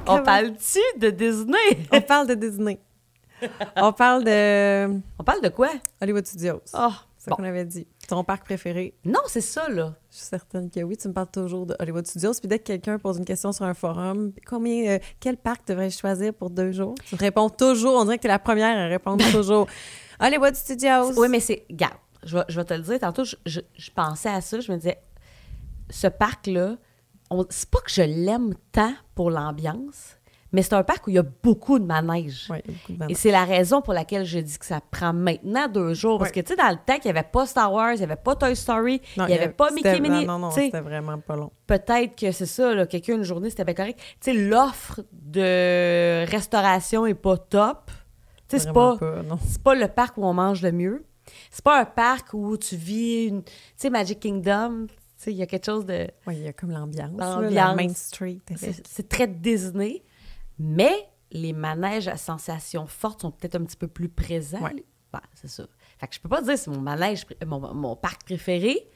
On parle-tu de Disney? On parle de Disney. On parle de... On parle de quoi? Hollywood Studios. Oh, C'est ce qu'on avait dit. Ton parc préféré? Non, c'est ça, là. Je suis certaine que oui. Tu me parles toujours de Hollywood Studios. Puis dès que quelqu'un pose une question sur un forum, quel parc devrais-je choisir pour 2 jours? Tu réponds toujours. On dirait que tu es la première à répondre toujours. Hollywood Studios. Oui, mais c'est... Regarde, je vais te le dire. Tantôt, je pensais à ça. Je me disais, ce parc-là, c'est pas que je l'aime tant pour l'ambiance, mais c'est un parc où il y a beaucoup de manèges. Oui, il y a beaucoup de manèges. Et c'est la raison pour laquelle je dis que ça prend maintenant 2 jours. Parce que, tu sais, dans le temps, il n'y avait pas Star Wars, il n'y avait pas Toy Story, il n'y avait pas Mickey Minnie. Non, c'était vraiment pas long. Peut-être que c'est ça, là, quelqu'un, une journée, c'était bien correct. Tu sais, l'offre de restauration est pas top. Tu sais, c'est pas le parc où on mange le mieux. C'est pas un parc où tu vis tu sais, Magic Kingdom, tu sais, il y a quelque chose de... Oui, il y a comme l'ambiance. L'ambiance. La Main Street. C'est très Disney, mais les manèges à sensations fortes sont peut-être un petit peu plus présents. Ouais. Ouais, c'est ça. Fait que je peux pas dire que c'est mon manège, mon parc préféré,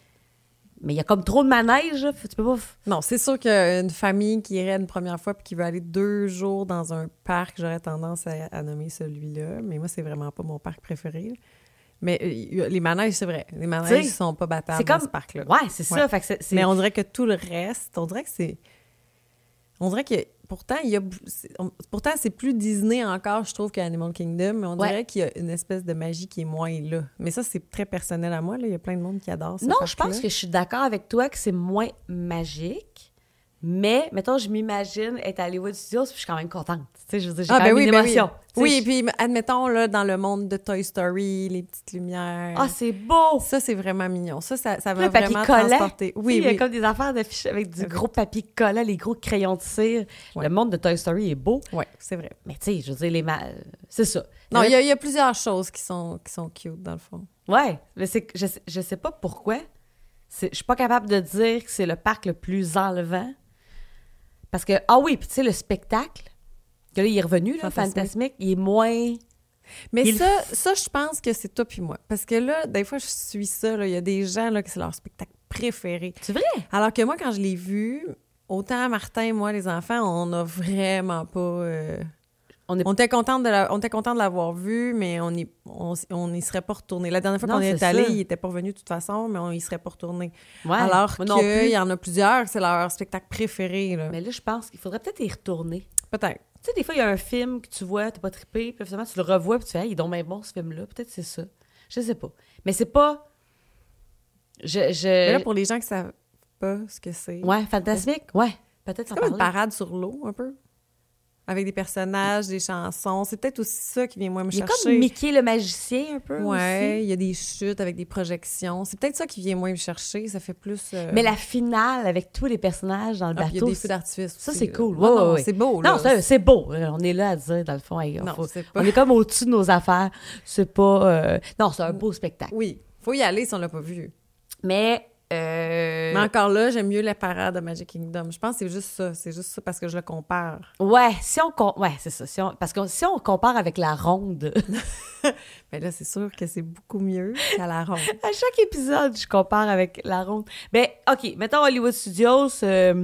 mais il y a comme trop de manèges, là. Tu peux pas... Non, c'est sûr qu'une famille qui irait une première fois puis qui veut aller 2 jours dans un parc, j'aurais tendance à nommer celui-là. Mais moi, c'est vraiment pas mon parc préféré, là. Mais les manèges, c'est vrai. Les manèges sont pas battables dans ce parc-là. Ouais, c'est ça. Fait que c'est... Mais on dirait que tout le reste, on dirait que pourtant, pourtant, c'est plus Disney encore, je trouve, qu'Animal Kingdom, mais on dirait qu'il y a une espèce de magie qui est moins là. Mais ça, c'est très personnel à moi, là. Il y a plein de monde qui adore ça. Non, je pense que je suis d'accord avec toi que c'est moins magique. Mais, mettons, je m'imagine être à Hollywood Studios, puis je suis quand même contente. Tu sais, je veux dire, j'ai quand même une émotion. Oui, et puis admettons, là, dans le monde de Toy Story, les petites lumières. Ah, c'est beau! Ça, c'est vraiment mignon. Ça va le vraiment transporter. Oui, il y a comme des affaires d'affiches avec du gros papier collant, les gros crayons de cire. Ouais. Le monde de Toy Story est beau. Oui, c'est vrai. Mais tu sais, je veux dire, c'est ça. Non, il y a plusieurs choses qui sont cute, dans le fond. Ouais, mais je sais pas pourquoi. Je suis pas capable de dire que c'est le parc le plus enlevant. Parce que, oui, puis tu sais, le spectacle, que là, il est revenu, là, Fantasmic, il est moins... Mais ça, je pense que c'est toi puis moi. Parce que là, des fois, je suis ça, là, il y a des gens, là, que c'est leur spectacle préféré. C'est vrai? Alors que moi, quand je l'ai vu, autant Martin, moi, les enfants, on n'a vraiment pas... On était contents de l'avoir vu, mais on n'y serait pas retourné. La dernière fois qu'on est allé, il n'était pas revenu de toute façon, mais on n'y serait pas retourné. Ouais, alors qu'il y en a plusieurs, c'est leur spectacle préféré. Là. Mais là, je pense qu'il faudrait peut-être y retourner. Peut-être. Tu sais, des fois, il y a un film que tu vois, t'as pas trippé, puis finalement, tu le revois, puis tu fais, il est donc bien bon, ce film-là. Peut-être c'est ça. Je sais pas. Mais c'est pas... Mais là, pour les gens qui savent pas ce que c'est... Ouais, Fantasmic, ouais. Peut-être c'est comme une parade sur l'eau, un peu. Avec des personnages, des chansons. C'est peut-être aussi ça qui vient moins me chercher. Il y a comme Mickey le magicien, un peu, ouais, il y a des chutes avec des projections. C'est peut-être ça qui vient moins me chercher. Ça fait plus... Mais la finale, avec tous les personnages dans le bateau... Il y a des feux d'artifice aussi. Ça, c'est cool. Ouais. C'est beau, là. Non, c'est beau. On est là à dire, dans le fond, on est comme au-dessus de nos affaires. C'est pas... Non, c'est un beau spectacle. Oui. Faut y aller si on l'a pas vu. Mais encore là, j'aime mieux la parade de Magic Kingdom. Je pense que c'est juste ça. C'est juste ça parce que je le compare. Ouais, c'est ça. Parce que si on compare avec la ronde... Mais là, c'est sûr que c'est beaucoup mieux qu'à la ronde. À chaque épisode, je compare avec la ronde. Ben, OK, mettons Hollywood Studios, c'est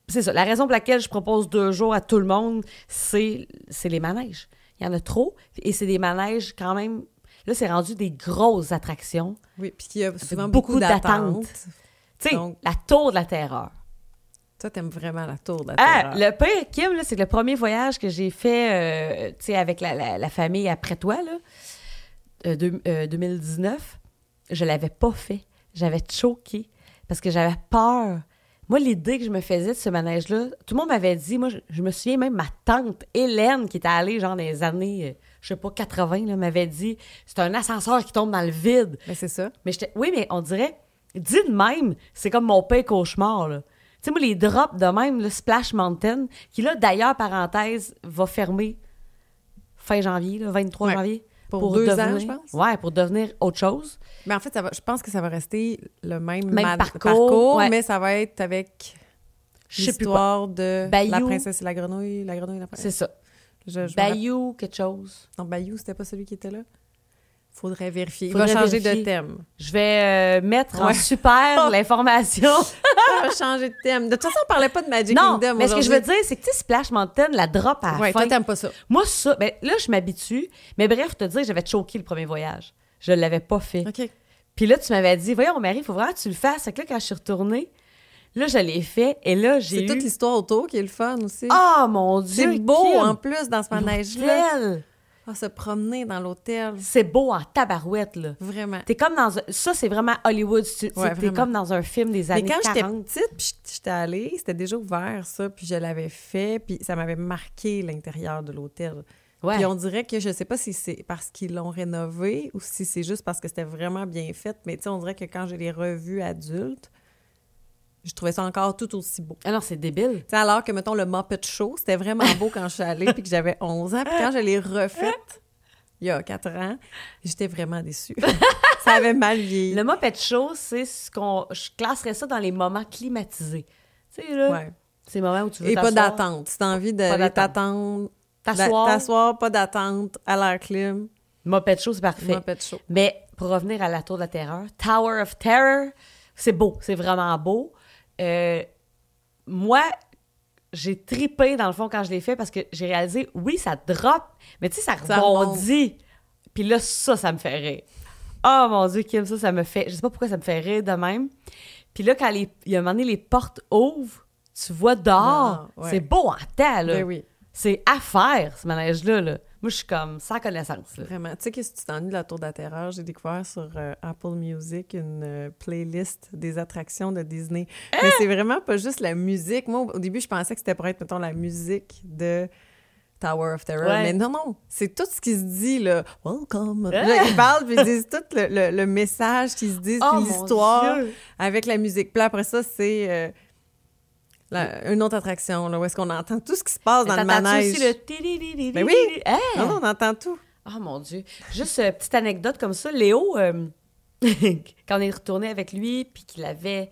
ça. La raison pour laquelle je propose 2 jours à tout le monde, c'est les manèges. Il y en a trop, et c'est des manèges quand même... Là, c'est rendu des grosses attractions. Oui, puis il y a souvent beaucoup d'attentes. Tu sais, la Tour de la Terreur. Toi, t'aimes vraiment la Tour de la Terreur. Le pire, Kim, là, c'est que le premier voyage que j'ai fait, tu sais, avec la famille après toi, là, 2019, je l'avais pas fait. J'avais choqué parce que j'avais peur. Moi, l'idée que je me faisais de ce manège-là, tout le monde m'avait dit, moi, je me souviens même, ma tante Hélène, qui était allée, genre, dans les années... je sais pas, 80, là, m'avait dit, c'est un ascenseur qui tombe dans le vide. Mais c'est ça. Mais oui, mais on dirait, dit de même, c'est comme mon pire cauchemar, là. Tu sais, moi, les drops de même, le Splash Mountain, qui, là, d'ailleurs, parenthèse, va fermer fin janvier, là, 23 janvier. Pour 2 ans, je pense. Ouais, pour devenir autre chose. Mais en fait, je pense que ça va rester le même parcours, ouais. Mais ça va être avec l'histoire de La princesse et la grenouille, la grenouille et la princesse. C'est ça. Bayou, quelque chose. Non, Bayou, c'était pas celui qui était là? Faudrait vérifier. Il va changer de thème. Je vais mettre en super l'information. va changer de thème. De toute façon, on parlait pas de Magic non, Kingdom mais ce que je veux aujourd'hui. dire, c'est que, tu sais, Splash Mountain, la drop à la Ouais, fin... toi, t'aimes pas ça. Moi, ça, ben là, je m'habitue. Mais bref, te dire, j'avais choqué le premier voyage. Je l'avais pas fait. OK. Puis là, tu m'avais dit, voyons, Marie, il faut vraiment que tu le fasses. Fait que là, quand je suis retournée, là, je l'ai fait. Et là, j'ai C'est toute l'histoire autour qui est le fun aussi. Oh, mon Dieu! c'est beau, Kim! en plus, dans ce manège-là. L'hôtel! Se promener dans l'hôtel. C'est beau en tabarouette, là. Vraiment. T'es comme dans... Ça, c'est vraiment Hollywood. T'es vraiment. comme dans un film des années Mais quand 40. j'étais petite, puis j'étais allée, c'était déjà ouvert, ça, puis je l'avais fait, puis ça m'avait marqué l'intérieur de l'hôtel. Ouais. Puis on dirait que, je sais pas si c'est parce qu'ils l'ont rénové ou si c'est juste parce que c'était vraiment bien fait, mais tu sais, on dirait que quand je l'ai revu adulte, je trouvais ça encore tout aussi beau. Ah non, c'est débile. Tu sais, alors que, mettons, le Muppet Show, c'était vraiment beau quand je suis allée, puis que j'avais 11 ans, puis quand je l'ai refaite, il y a 4 ans, j'étais vraiment déçue. Ça avait mal vieilli. Le Muppet Show, c'est ce qu'on... Je classerais ça dans les moments climatisés. Tu sais, là, Ouais. c'est le moment où tu veux Et pas t'asseoir. d'attente. Si t'as envie Pas d'aller d'attente. t'attendre, T'asseoir. t'asseoir, pas d'attente, à l'air clim, Muppet Show, c'est parfait. Muppet Show. Mais pour revenir à la Tour de la Terreur, Tower of Terror, c'est beau. C'est vraiment beau. Moi, j'ai tripé, dans le fond, quand je l'ai fait, parce que j'ai réalisé, oui, ça drop, mais tu sais, ça rebondit. Puis là, ça me fait rire. Oh mon Dieu, Kim, ça me fait... Je sais pas pourquoi ça me fait rire de même. Puis là, quand il y a un moment donné, les portes ouvrent, tu vois dehors. Non, ouais. C'est beau en temps, là. Ben oui, C'est à faire, ce manège-là, là. Moi, je suis comme sans connaissance, là. vraiment. Tu sais, qu'est-ce que tu t'ennuies de la Tour de la Terreur? J'ai découvert sur Apple Music une playlist des attractions de Disney. Mais c'est vraiment pas juste la musique. Moi, au début, je pensais que c'était pour être, mettons, la musique de Tower of Terror. Ouais. Mais non, c'est tout ce qui se dit, là. Welcome. Là, ils parlent, puis ils disent tout le message qu'ils se disent, Oh, puis mon l'histoire Dieu! avec la musique. Puis là, après ça, c'est une autre attraction, là, où est-ce qu'on entend tout ce qui se passe dans le T'entends-tu manège. aussi le ti-di-di-di-di-di? Ben oui! Hein? Non, on entend tout. Oh mon Dieu. Juste petite anecdote comme ça. Léo, quand on est retourné avec lui, puis qu'il avait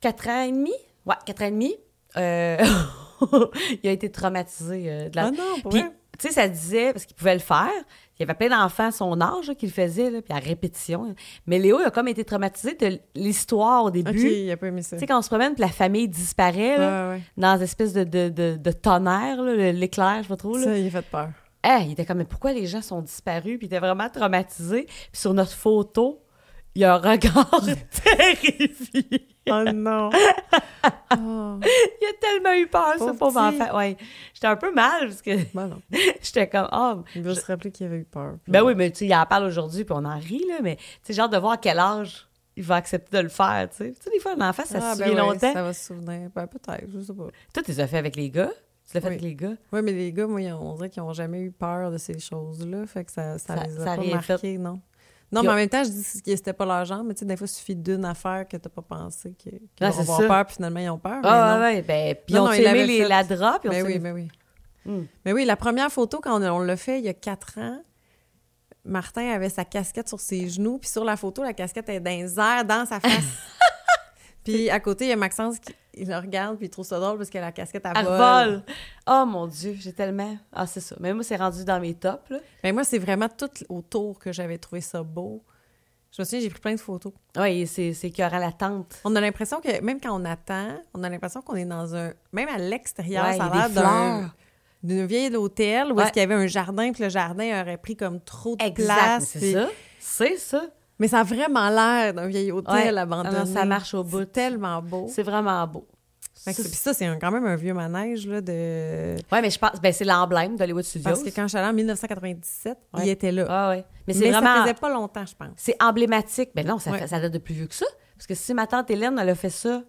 4 ans et demi, ouais, 4 ans et demi, il a été traumatisé de la... Ah non, pour Puis, vrai? tu sais, ça disait, parce qu'il pouvait le faire, il y avait plein d'enfants à son âge là, qui le faisaient, là, puis à répétition. Mais Léo, il a comme été traumatisé de l'histoire au OK, début. il a pas aimé ça. Tu sais, quand on se promène, puis la famille disparaît, là, Ouais. dans une espèce de tonnerre, là, l'éclair, je sais pas trop, là. Ça, il a fait peur. Il était comme, mais pourquoi les gens sont disparus? Puis il était vraiment traumatisé. Puis sur notre photo, il y a un regard terrifié. Oh non! Oh. Il a tellement eu peur, ce Pauvre pauvre petit. enfant. Ouais. J'étais un peu mal, parce que Ben non. j'étais comme, oh... Il va se rappeler qu'il avait eu peur. Ben oui, mais tu sais, il en parle aujourd'hui, puis on en rit, là. Mais tu sais, j'ai hâte de voir à quel âge il va accepter de le faire, tu sais. Tu sais, des fois, un enfant, ça se souvient longtemps. Ça va se souvenir. Ben peut-être, je sais pas. Toi, tu les as fait avec les gars? Tu l'as fait Oui. avec les gars? Oui, mais les gars, moi, on dirait qu'ils n'ont jamais eu peur de ces choses-là. Fait que ça les a ça a pas rien marqués, fait. non. Non, Puis mais en même temps, je dis que c'était pas leur genre, mais tu sais, des fois, il suffit d'une affaire que t'as pas pensé qu'ils Non, vont c'est avoir ça. peur, puis finalement, ils ont peur. Ah, mais non. ouais, ben, puis Non, on non, s'est il aimé l'avait fait. la drop, puis on Mais s'est... oui, mais oui. Hmm. Mais oui, la première photo, quand on l'a fait il y a 4 ans, Martin avait sa casquette sur ses genoux, puis sur la photo, la casquette est dans les airs, dans sa face. Puis à côté, il y a Maxence qui il le regarde, puis il trouve ça drôle parce que la casquette, elle Elle vole. vole. Oh mon Dieu, j'ai tellement... Ah, c'est ça. Mais moi, c'est rendu dans mes tops, là. Mais moi, c'est vraiment tout autour que j'avais trouvé ça beau. Je me souviens, j'ai pris plein de photos. Oui, c'est écœurant l'attente. On a l'impression que, même quand on attend, on a l'impression qu'on est dans un... Même à l'extérieur, Ouais, ça il y a a l'air des fleurs. d'une vieille hôtel où Ouais. est-ce qu'il y avait un jardin, puis le jardin aurait pris comme trop de Exact, place. c'est puis- ça. C'est ça. Mais ça a vraiment l'air d'un vieil hôtel Ouais. abandonné. Ah non, ça marche au bout. C'est tellement beau. C'est vraiment beau. Puis ça, c'est quand même un vieux manège, là, de... Oui, mais je pense... Ben, c'est l'emblème d'Hollywood Studios. Parce que quand je suis allée en 1997, Ouais. il était là. Ah, ouais. Mais c'est Mais vraiment... ça faisait pas longtemps, je pense. C'est emblématique. Ben non, Ouais. ça date de plus vieux que ça. Parce que si ma tante Hélène, elle a fait ça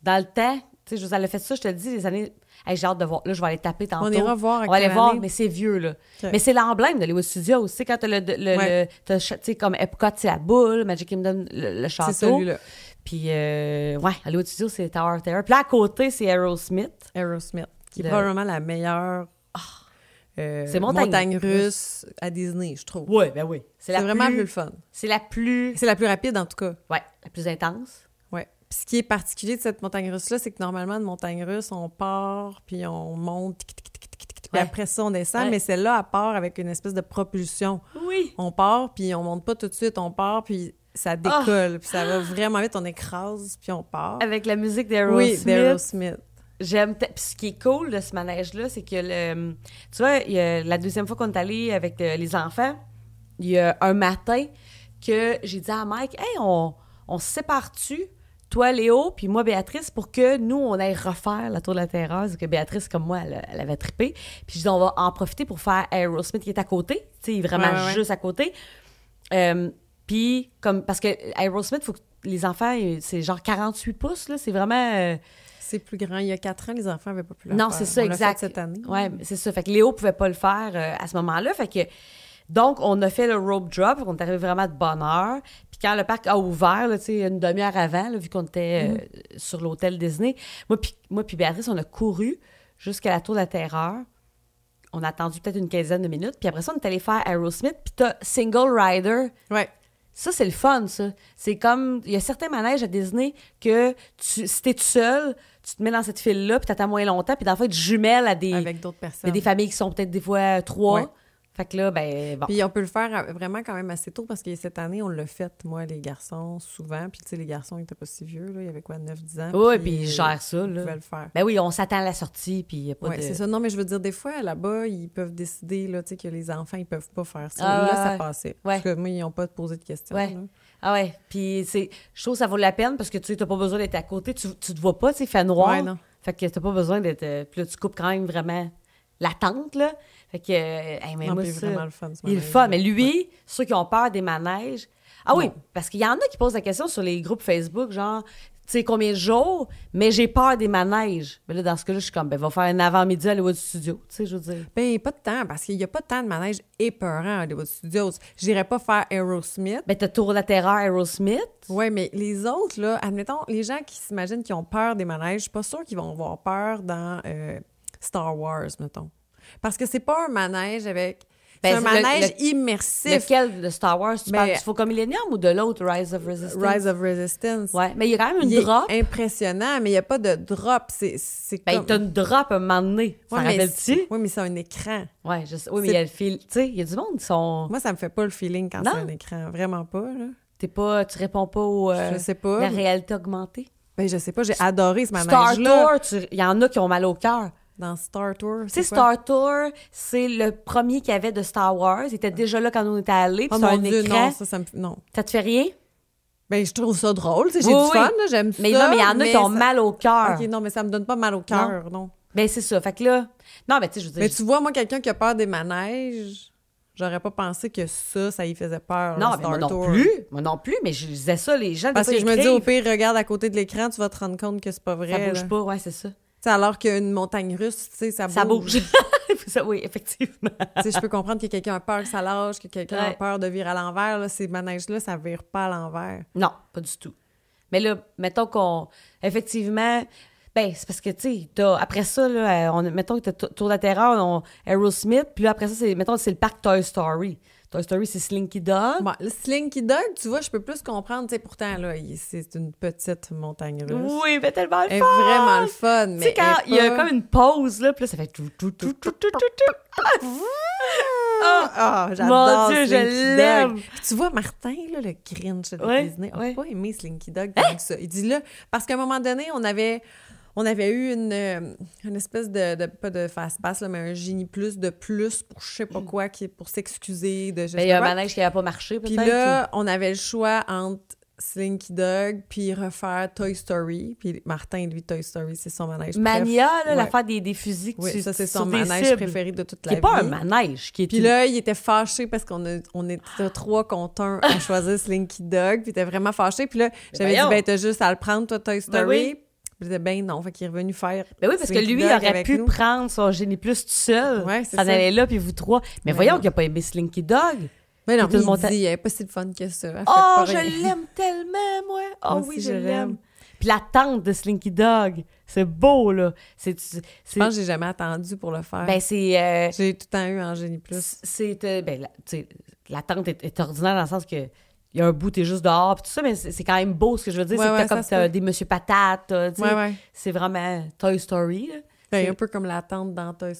dans le temps, tu sais, elle a fait ça, je te le dis, les années... Hey, j'ai hâte de voir. Là, je vais aller taper tantôt. On ira voir à On va aller quelle voir, année. mais c'est vieux, là. Ok. Mais c'est l'emblème d'Hollywood Studios. Tu sais, quand t'as Ouais. tu sais, comme Epcot, c'est la boule, Magic Kingdom, le château. C'est celui-là. Puis, ouais, Hollywood Studios, c'est Tower of Terror. Puis là, à côté, c'est Aerosmith. Aerosmith, qui est Le- probablement la meilleure C'est montagne russe à Disney, je trouve. Oui, ben oui. C'est vraiment plus le fun. C'est la plus... C'est la plus rapide, en tout cas. Ouais, la plus intense. Ouais. Puis ce qui est particulier de cette montagne russe-là, c'est que normalement, une montagne russe, on part, puis on monte, puis Ouais. après ça, on descend, Ouais. mais celle-là, elle part avec une espèce de propulsion. Oui. On part, puis on monte pas tout de suite, on part, puis ça décolle, puis ça va vraiment vite, on écrase, puis on part. Avec la musique d'Aerosmith. Oui, d'Aerosmith. J'aime. Puis ce qui est cool de ce manège-là, c'est que tu vois, la deuxième fois qu'on est allé avec les enfants, il y a un matin que j'ai dit à Mike, hey, on se sépare-tu? Toi, Léo, puis moi, Béatrice, pour que nous, on aille refaire la Tour de la Terreur. Parce que Béatrice, comme moi, elle avait trippé. Puis je dis, on va en profiter pour faire Aerosmith qui est à côté. Tu sais, vraiment juste à côté. Puis, parce que Aerosmith, faut que les enfants, c'est genre 48 pouces, là. C'est vraiment... C'est plus grand. Il y a 4 ans, les enfants n'avaient pas pu le faire. Non, faire. c'est ça, exact. On l'a fait cette année. Oui, c'est ça. Fait que Léo pouvait pas le faire à ce moment-là. Fait que... Donc, on a fait le rope drop. On est arrivé vraiment de bonne heure. Puis quand le parc a ouvert, là, une demi-heure avant, là, vu qu'on était sur l'hôtel Disney, moi puis Béatrice, on a couru jusqu'à la Tour de la Terreur. On a attendu peut-être une quinzaine de minutes. Puis après ça, on est allé faire Aerosmith. Puis t'as Single Rider. Ouais. Ça, c'est le fun, ça. C'est comme... Il y a certains manèges à Disney que si t'es tout seul, tu te mets dans cette file-là, puis t'attends moins longtemps. Puis dans le fait, tu jumelles avec d'autres personnes. Il y a des familles qui sont peut-être des fois 3. Ouais. Fait que là, ben bon. Puis on peut le faire vraiment quand même assez tôt parce que cette année, on l'a fait, moi, les garçons, souvent. Puis tu sais, les garçons, ils étaient pas si vieux, là. Il y avait quoi, 9-10 ans? Oui, puis ils gèrent ça, là. Ils pouvaient le faire. Ben oui, on s'attend à la sortie, puis il n'y a pas de... Oui, c'est ça. Non, mais je veux dire, des fois, là-bas, ils peuvent décider, là, tu sais, que les enfants, ils peuvent pas faire ça. Là, ça passait. Ouais. Parce que moi, ils n'ont pas posé de questions. Ouais. Là. Ah ouais. Puis je trouve que ça vaut la peine parce que tu n'as pas besoin d'être à côté. Tu te vois pas, tu sais, il fait noir. Ouais, non. Fait que t'as pas besoin d'être... Puis là, tu coupes quand même vraiment la tente, là. Fait que, mais non, moi, c'est vraiment le fun. Il est le fun. Mais lui, ceux qui ont peur des manèges... Ah oui, parce qu'il y en a qui posent la question sur les groupes Facebook, genre, tu sais, combien de jours, mais j'ai peur des manèges. Mais là, dans ce cas-là, je suis comme, va faire un avant-midi à Hollywood Studios, tu sais, je veux dire. Ben, pas de temps, parce qu'il n'y a pas de temps de manège épeurant à Hollywood Studios. J'irais pas faire Aerosmith. Ben, t'as Tour de la Terreur, Aerosmith. Oui, mais les autres, là, admettons, les gens qui s'imaginent qu'ils ont peur des manèges, je suis pas sûre qu'ils vont avoir peur dans Star Wars, mettons. Parce que c'est pas un manège avec... C'est un manège immersif. Lequel de Star Wars? Tu parles du Faucon Millenium ou de l'autre, Rise of Resistance? Rise of Resistance. Oui, mais il y a quand même une drop. C'est impressionnant, mais il n'y a pas de drop. C'est ben, t'as une drop à un moment donné. Ça rappelle-tu? Oui, mais c'est un écran. Oui, oui, mais il y a le fil. Tu sais, il y a du monde qui sont... Moi, ça me fait pas le feeling quand c'est un écran. Vraiment pas, là. Tu réponds pas au... je sais pas. La réalité augmentée? Ben, je sais pas. J'ai adoré ce manège-là. Star Tour, il y en a qui ont mal au cœur. Dans Star Tour, c'est Star Tour, c'est le premier qu'il y avait de Star Wars. Il était déjà là quand on était allés. Oh mon Dieu, non, ça me... Non. Ça te fait rien? Ben, je trouve ça drôle. J'ai du fun, là, j'aime ça. Mais non, mais il y en a qui ont mal au cœur. OK, non, mais ça me donne pas mal au cœur, non. Ben, c'est ça. Fait que là... Non, mais tu sais, je veux dire... Mais tu vois, moi, quelqu'un qui a peur des manèges... J'aurais pas pensé que ça y faisait peur. Non, mais moi non plus. Moi non plus, mais je disais ça, les gens... Parce que je me dis, au pire, regarde à côté de l'écran, tu vas te rendre compte que c'est pas vrai. Ça bouge pas, ouais, c'est ça. T'sais, alors qu'une montagne russe, tu sais, ça bouge. Ça bouge. Ça, oui, effectivement. Je peux comprendre que quelqu'un a peur que ça lâche, que quelqu'un a peur de virer à l'envers. Là, ces manèges-là, ça vire pas à l'envers. Non, pas du tout. Mais là, mettons qu'on... Effectivement... Ben, c'est parce que, tu sais, après ça, là, mettons que t'as Tour de la Terreur, Aerosmith, puis là, après ça, mettons, c'est le parc Toy Story. Toy Story, c'est Slinky Dog. Bon, le Slinky Dog, tu vois, je peux plus comprendre. Tu sais, pourtant, là, c'est une petite montagne russe. Oui, mais tellement le fun! Elle est vraiment le fun. Tu sais, quand il y a comme une pause, là, puis là, ça fait tout. J'adore Mon Dieu, Slinky je l'aime! Dog. Puis tu vois, Martin, là, le Grinch de Disney, n'a pas aimé Slinky Dog tant que ça. Il dit là, parce qu'à un moment donné, on avait eu une espèce de pas de fast-pass, là, mais un génie plus pour je sais pas quoi, pour s'excuser de je sais pas quoi. Il y a un manège qui n'avait pas marché, peut-être. Puis là, on avait le choix entre Slinky Dog puis refaire Toy Story. Puis Martin, lui, Toy Story, c'est son manège Mania, là, l'affaire des fusils que oui, ça, c'est son manège préféré de toute la vie. Qui n'est pas un manège. Puis là, il était fâché parce qu'on était 3 contre 1 à choisir Slinky Dog. Puis il était vraiment fâché. Puis là, j'avais dit, ben t'as juste à le prendre, toi, Toy Story. Ben oui. Je disais, ben non, fait qu'il est revenu faire. Ben oui, parce que lui, il aurait pu prendre son Génie Plus tout seul. Ouais, c'est ça. Ça allait là, puis vous 3. Mais voyons qu'il n'a pas aimé Slinky Dog. Mais non, il dit, elle n'est pas si fun que ça. Oh, je l'aime tellement, moi. Oh oui, je l'aime. Puis la tente de Slinky Dog, c'est beau, là. Je pense que j'ai jamais attendu pour le faire. Ben, c'est... J'ai tout le temps eu en Génie Plus. La tente est ordinaire dans le sens que il y a un bout, t'es juste dehors, puis tout ça, mais c'est quand même beau, ce que je veux dire. C'est que t'as des Monsieur Patate, tu sais. C'est vraiment Toy Story, là. C'est un peu comme la tente dans Toy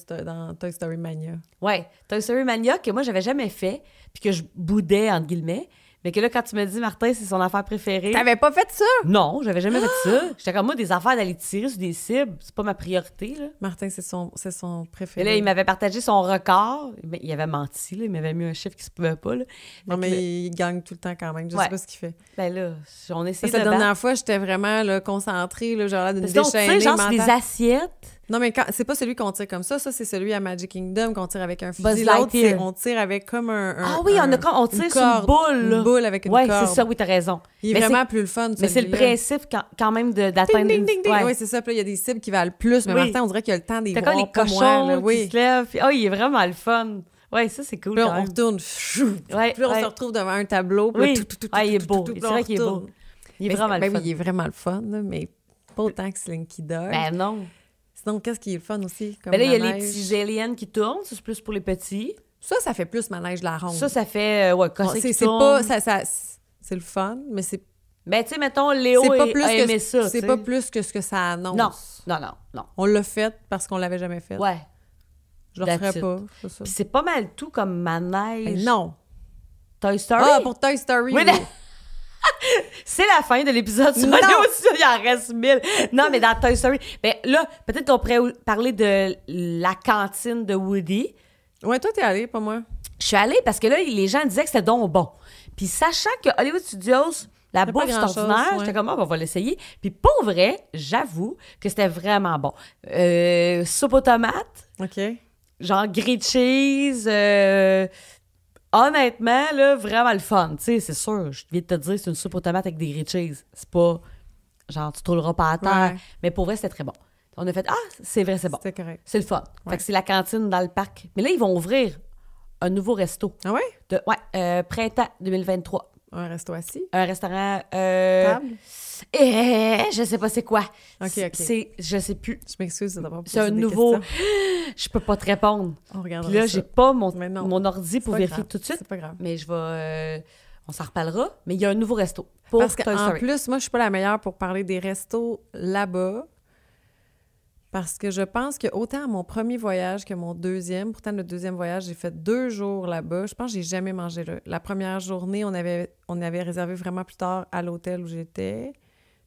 Story Mania. Ouais, Toy Story Mania, que moi, j'avais jamais fait, puis que je boudais, entre guillemets, Mais que là, quand tu me dis, Martin, c'est son affaire préférée... T'avais pas fait ça? Non, j'avais jamais fait ça. J'étais comme moi, des affaires d'aller tirer sur des cibles, c'est pas ma priorité, là. Martin, c'est son Et préféré. là, il m'avait partagé son record. Mais il avait menti, là. Il m'avait mis un chiffre qui se pouvait pas, là. Non, mais il gagne tout le temps quand même. Je sais pas ce qu'il fait. Ben là, on essaie Parce de que la dernière fois, j'étais vraiment là, concentrée, là, genre là, d'une déchaînée genre, c'est des assiettes. Non, mais c'est pas celui qu'on tire comme ça. Ça, c'est celui à Magic Kingdom qu'on tire avec un Buzz fusil. L'autre, Lightyear. on tire avec comme un Ah oui, on tire sur une boule. Une boule avec une corde. Oui, c'est ça, oui, t'as raison. Il est vraiment plus le fun, mais c'est le principe quand même d'atteindre... Ding, ding, ding. Oui, c'est ça. Puis là, il y a des cibles qui valent plus. Mais Martin, on dirait qu'il a le temps d'y voir. T'as comme les cochons qui se lèvent. Puis, il est vraiment le fun. Oui, ça, c'est cool. Puis là, quand même. on retourne. Puis là, on se retrouve devant un tableau. Oui, il est beau. C'est vrai qu'il est beau. Il est vraiment le fun. Oui, il est vraiment le fun, mais pas autant que Slinky Dog. Ben non. Sinon, qu'est-ce qui est le fun aussi? Ben là, il y a les petits aliens qui tournent. Ça, c'est plus pour les petits. Ça fait plus manège de la ronde. Ça fait... Cossé qui c'est tourne. pas... c'est le fun, mais c'est... Ben, tu sais, mettons, Léo a aimé ça. C'est pas plus que ce que ça annonce. Non. On l'a fait parce qu'on l'avait jamais fait. Ouais. Je le ferais pas. C'est ça. Puis c'est pas mal tout comme manège. Ben non. Toy Story? Ah, pour Toy Story, oui. C'est la fin de l'épisode sur Hollywood Studios, il en reste 1000. Non, mais dans Toy Story, ben là, peut-être qu'on pourrait parler de la cantine de Woody. Ouais, toi, t'es allée, pas moi. Je suis allée parce que là, les gens disaient que c'était donc bon. Puis sachant que Hollywood Studios, la bouffe c'est ordinaire, j'étais comme, on va l'essayer. Puis pour vrai, j'avoue que c'était vraiment bon. Soupe aux tomates. OK. Genre grilled cheese. Honnêtement, là, vraiment le fun. Tu sais, c'est sûr, je viens de te dire, c'est une soupe aux tomates avec des grilled cheese. C'est pas genre, tu trouveras pas à terre. Ouais. Mais pour vrai, c'était très bon. On a fait, c'est vrai, c'est bon. C'était correct. C'est le fun. Ouais. Fait que c'est la cantine dans le parc. Mais là, ils vont ouvrir un nouveau resto. Ah ouais? Printemps 2023. Un resto assis? Un restaurant... Table? Je sais pas c'est quoi. OK. Je sais plus. Je m'excuse de t'avoir posé c'est un nouveau... Je peux pas te répondre. On regarde. Puis là, j'ai pas mon ordi pour vérifier tout de suite. C'est pas grave. Mais je vais... on s'en reparlera. Mais il y a un nouveau resto. Parce qu'en plus, moi, je suis pas la meilleure pour parler des restos là-bas. Parce que je pense que autant à mon premier voyage que mon deuxième, pourtant le deuxième voyage, j'ai fait 2 jours là-bas. Je pense que j'ai jamais mangé là. La première journée, on avait réservé vraiment plus tard à l'hôtel où j'étais.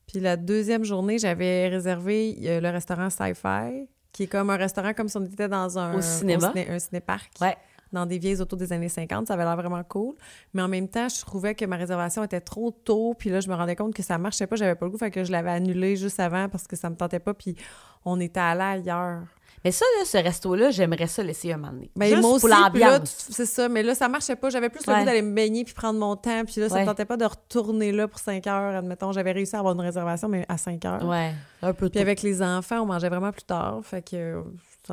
Puis la deuxième journée, j'avais réservé le restaurant Sci-Fi, qui est comme un restaurant comme si on était dans un cinéparc. Ouais. Dans des vieilles autos des années 50. Ça avait l'air vraiment cool. Mais en même temps, je trouvais que ma réservation était trop tôt. Puis là, je me rendais compte que ça marchait pas. J'avais pas le goût. Fait que je l'avais annulé juste avant parce que ça me tentait pas. Puis on était allé ailleurs. Mais ça, là, ce resto-là, j'aimerais ça laisser un moment donné. Ben, juste moi aussi, pour l'ambiance. C'est ça. Mais là, ça marchait pas. J'avais plus le goût d'aller me baigner puis prendre mon temps. Puis là, ça me tentait pas de retourner là pour 5 heures. Admettons, j'avais réussi à avoir une réservation, mais à 5 heures. Ouais, un peu tôt. Puis avec les enfants, on mangeait vraiment plus tard. Fait que...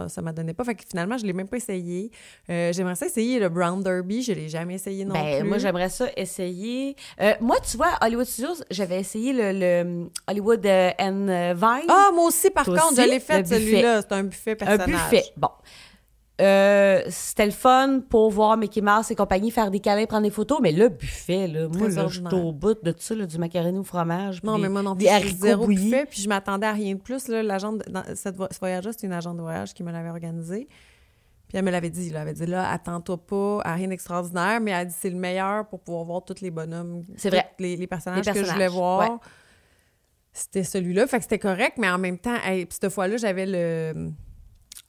ça m'a donné pas. Fait que finalement, je l'ai même pas essayé. J'aimerais ça essayer le Brown Derby. Je l'ai jamais essayé non plus. Moi, j'aimerais ça essayer. Moi, tu vois, Hollywood Studios, j'avais essayé le Hollywood and Vine. Ah, moi aussi, par contre, je l'ai fait, celui-là. C'est un buffet personnage. Un buffet, bon. C'était le fun pour voir Mickey Mouse et compagnie faire des câlins, prendre des photos, mais le buffet, là, moi, là, je suis au bout de ça, là, du macaroni au fromage. Non, mais moi non plus, des haricots zéro bouillis. Buffet, puis je m'attendais à rien de plus. Là, ce voyage-là, c'était une agente de voyage qui me l'avait organisé. Puis elle me l'avait dit, là, attends-toi pas à rien d'extraordinaire, mais elle a dit c'est le meilleur pour pouvoir voir tous les bonhommes, c'est vrai. Les personnages que je voulais voir. Ouais. C'était celui-là, fait que c'était correct, mais en même temps, puis cette fois-là, j'avais le...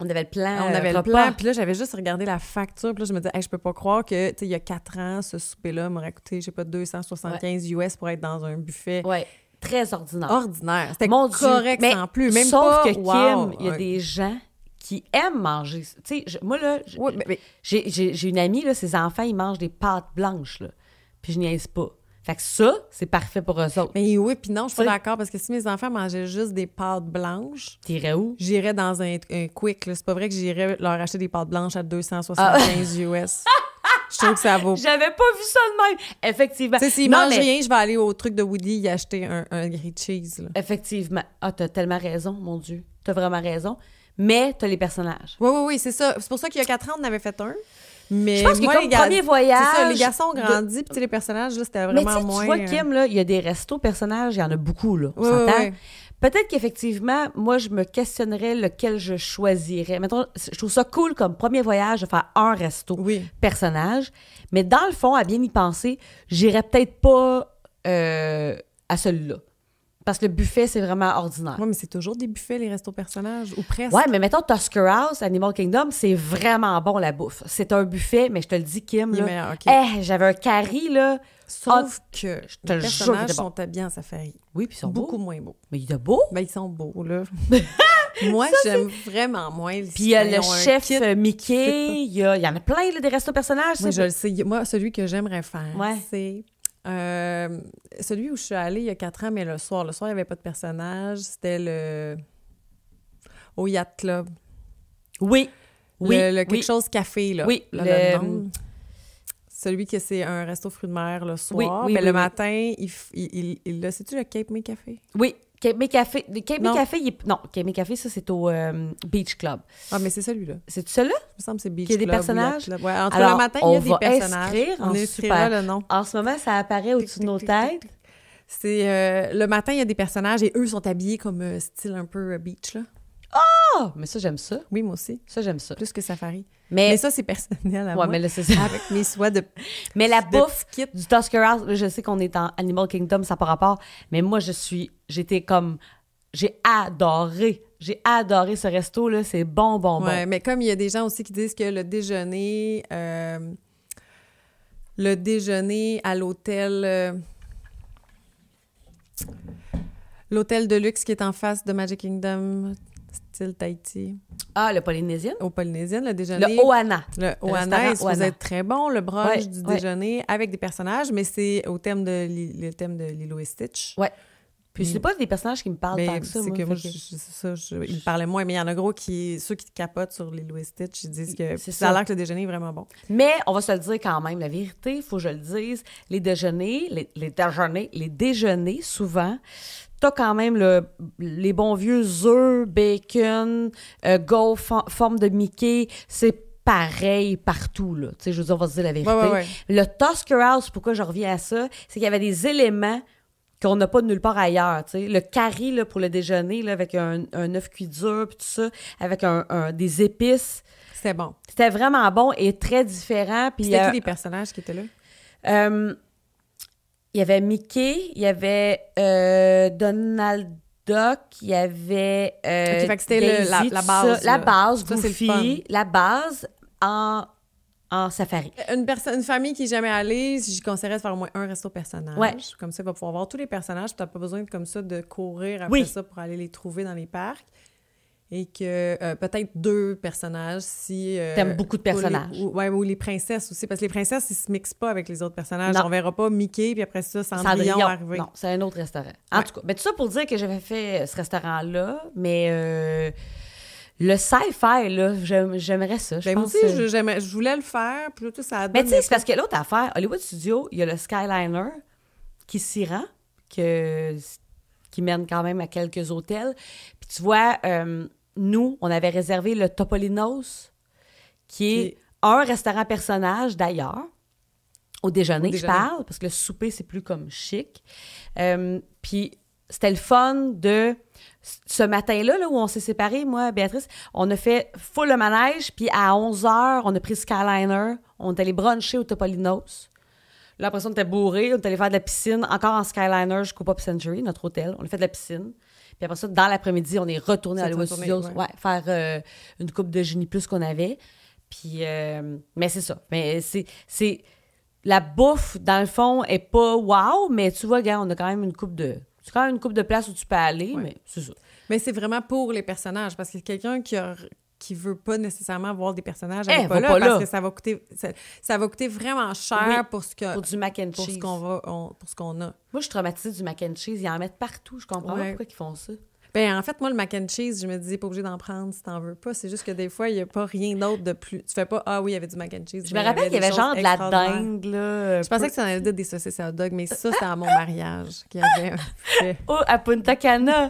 On avait le plan. On avait le plan, puis là, j'avais juste regardé la facture, puis là, je me disais, je peux pas croire que, tu sais, il y a 4 ans, ce souper-là m'aurait coûté, je sais pas, 275 US pour être dans un buffet. Ouais, très ordinaire. Ordinaire. C'était correct sans plus. Même sauf pas, que Kim, il y a des gens qui aiment manger. Tu sais, moi, là, j'ai une amie, là, ses enfants, ils mangent des pâtes blanches, là, puis je niaise pas. Fait que ça, c'est parfait pour eux autres. Mais oui, puis non, je suis pas d'accord, parce que si mes enfants mangeaient juste des pâtes blanches... T'irais où? J'irais dans un quick, là. C'est pas vrai que j'irais leur acheter des pâtes blanches à 275 US. Je trouve que ça vaut... J'avais pas vu ça de même! Effectivement. Tu sais, s'ils mangent rien, je vais aller au truc de Woody y acheter un grilled cheese, là. Effectivement. Ah, t'as tellement raison, mon Dieu. T'as vraiment raison. Mais t'as les personnages. Oui, c'est ça. C'est pour ça qu'il y a 4 ans, on en avait fait un. Mais je pense que moi, comme premier voyage... C'est ça, les garçons ont grandi, puis les personnages, là, c'était vraiment moins... Mais tu vois, Kim, là, il y a des restos personnages, il y en a beaucoup, là, on s'entend. Ouais. Peut-être qu'effectivement, moi, je me questionnerais lequel je choisirais. Mettons, je trouve ça cool comme premier voyage de faire un resto personnage, mais dans le fond, à bien y penser, j'irais peut-être pas à celui-là. Parce que le buffet, c'est vraiment ordinaire. Oui, mais c'est toujours des buffets, les restos personnages, ou presque. Oui, mais mettons Tusker House, Animal Kingdom, c'est vraiment bon, la bouffe. C'est un buffet, mais je te le dis, Kim, là, meilleur, okay. J'avais un curry, là. Sauf que les personnages sont habillés en safari. Oui, puis ils sont beaucoup moins beaux. Mais il est beau. Ben, ils sont beaux, là. Moi, j'aime vraiment moins les... Puis il y a le chef Mickey, il y en a plein, là, des restos personnages. Moi, je le sais. Moi, celui que j'aimerais faire, c'est... celui où je suis allée il y a 4 ans, mais le soir, il n'y avait pas de personnage. C'était au Yacht Club. Oui. Quelque chose café, là. Oui. Le nom. Celui que c'est un resto fruits de mer le soir. Mais le matin, il c'est-tu le Cape May Café? Oui. Cape May Café. Cape May Café, non, Cape May Café, ça, c'est au Beach Club. Ah, mais c'est celui-là. C'est-tu celui-là? Il me semble que c'est Beach Club. Il y a des personnages? Ouais, le matin, il y a des personnages. On inscrira le nom. En ce moment, ça apparaît au-dessus de nos têtes. C'est le matin, il y a des personnages et eux sont habillés comme style un peu beach, là. Ah! Mais ça, j'aime ça. Oui, moi aussi. Ça, j'aime ça. Plus que safari. Mais ça, c'est personnel à moi. Mais là, c'est ça. Avec mes soies de... Mais la bouffe du Tusker House, là, je sais qu'on est en Animal Kingdom, ça n'a pas rapport, mais moi, j'ai adoré ce resto, là. C'est bon. Ouais, mais comme il y a des gens aussi qui disent que le déjeuner à l'hôtel... l'hôtel de luxe qui est en face de Magic Kingdom, style Tahiti. Ah, le Polynésien? Au Polynésien, le déjeuner. Le Ohana. Le Ohana est supposé être très bon, le brunch du déjeuner avec des personnages, mais c'est le thème de Lilo et Stitch. Ouais. Puis c'est pas des personnages qui me parlent tant que ça. C'est que moi, ils me parlaient moins, mais il y en a gros ceux qui capotent sur Lilo et Stitch, ils disent que ça a l'air que le déjeuner est vraiment bon. Mais on va se le dire quand même, la vérité, il faut que je le dise, les déjeuners, souvent, t'as quand même les bons vieux œufs, bacon, gaufre, forme de Mickey, c'est pareil partout, là. Tu sais, je veux dire, on va se dire la vérité. Ouais. Le Tusker House, pourquoi je reviens à ça, c'est qu'il y avait des éléments qu'on n'a pas de nulle part ailleurs, tu sais. Le curry, là, pour le déjeuner, là, avec un œuf cuit dur, puis tout ça, avec des épices. C'était bon. C'était vraiment bon et très différent. Puis c'était qui les personnages qui étaient là? Il y avait Mickey, il y avait Donald Duck, il y avait OK, fait que c'était la base. La base, Goofy, la base en safari. Une famille qui n'est jamais allée, je conseillerais de faire au moins un resto personnage. Ouais. Comme ça, il va pouvoir voir tous les personnages. Tu n'as pas besoin comme ça de courir après ça pour aller les trouver dans les parcs. Et que peut-être 2 personnages si... T'aimes beaucoup de personnages. Ou les princesses aussi. Parce que les princesses, ils se mixent pas avec les autres personnages. Non. On verra pas Mickey, puis après ça, Cendrillon arriver. Non, c'est un autre restaurant. En tout cas, mais tout ça pour dire que j'avais fait ce restaurant-là, mais... le sci-fi, là, j'aimerais ça. Moi aussi, je voulais le faire, puis tout ça... Mais tu sais, c'est parce que l'autre affaire, Hollywood Studios, il y a le Skyliner qui s'y rend, qui mène quand même à quelques hôtels. Puis tu vois, nous, on avait réservé le Topolinos, qui est un restaurant personnage, d'ailleurs, au déjeuner, je parle, parce que le souper, c'est plus comme chic. Puis c'était le fun de... Ce matin-là, là, où on s'est séparés, moi, Béatrice, on a fait full le manège, puis à 11h, on a pris Skyliner, on est allé bruncher au Topolinos. Là, après ça, on était bourrés, on est allé faire de la piscine, encore en Skyliner jusqu'au Pop Century, notre hôtel. On a fait de la piscine. Puis après ça, dans l'après-midi, on est retourné à Hollywood Studios, faire une coupe de Génie Plus qu'on avait. Puis, mais c'est ça. Mais c'est... La bouffe, dans le fond, est pas wow, mais tu vois, gars, on a quand même une coupe de... C'est quand même une couple de places où tu peux aller, mais c'est ça. Mais c'est vraiment pour les personnages, parce que quelqu'un qui veut pas nécessairement voir des personnages, elle va pas là, parce que ça va coûter vraiment cher pour du mac and cheese. Pour ce qu'on a. Moi, je suis traumatisée du mac and cheese. Ils en mettent partout. Je comprends pas pourquoi ils font ça. Ben en fait, moi, le mac and cheese, je me disais pas obligé d'en prendre si t'en veux pas. C'est juste que des fois, il y a pas rien d'autre de plus. Tu fais pas, ah oui, il y avait du mac and cheese. Je me rappelle qu'il y avait genre de la dinde, là. Je pensais que tu en avais dit des saucisses à hot dog, mais ça, c'était à mon mariage qu'il y avait fait. Oh, à Punta Cana!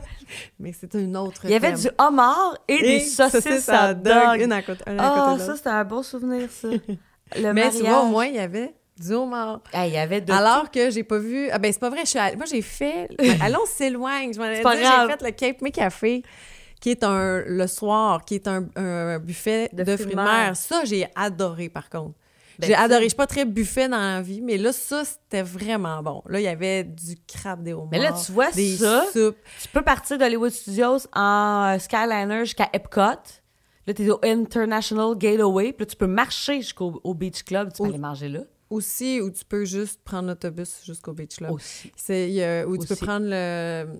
Mais c'était une autre. Il y avait du homard et des saucisses à hot dog. Une à côté de l'autre. Ça, c'était un bon souvenir, ça. le Mais mariage. tu vois, au moins, il y avait du homard. Il y avait de Alors tout. que j'ai pas vu... Ah ben c'est pas vrai, moi j'ai fait... Allons, on s'éloigne. Je m'en allais pas dire, grave. j'ai fait le Cape May Café, qui est le soir, qui est un buffet de fruits de mer. Ça, j'ai adoré, par contre. J'ai adoré. Je suis pas très buffet dans la vie, mais là, ça, c'était vraiment bon. Là, il y avait du crabe, des homards, Mais là, tu vois des ça, soupes. tu peux partir d'Hollywood Studios en Skyliner jusqu'à Epcot. Là, t'es au International Gateway. Puis là, tu peux marcher jusqu'au Beach Club. Tu peux aller manger là. Aussi, ou tu peux juste prendre l'autobus jusqu'au Beach Club. Aussi. Ou tu peux prendre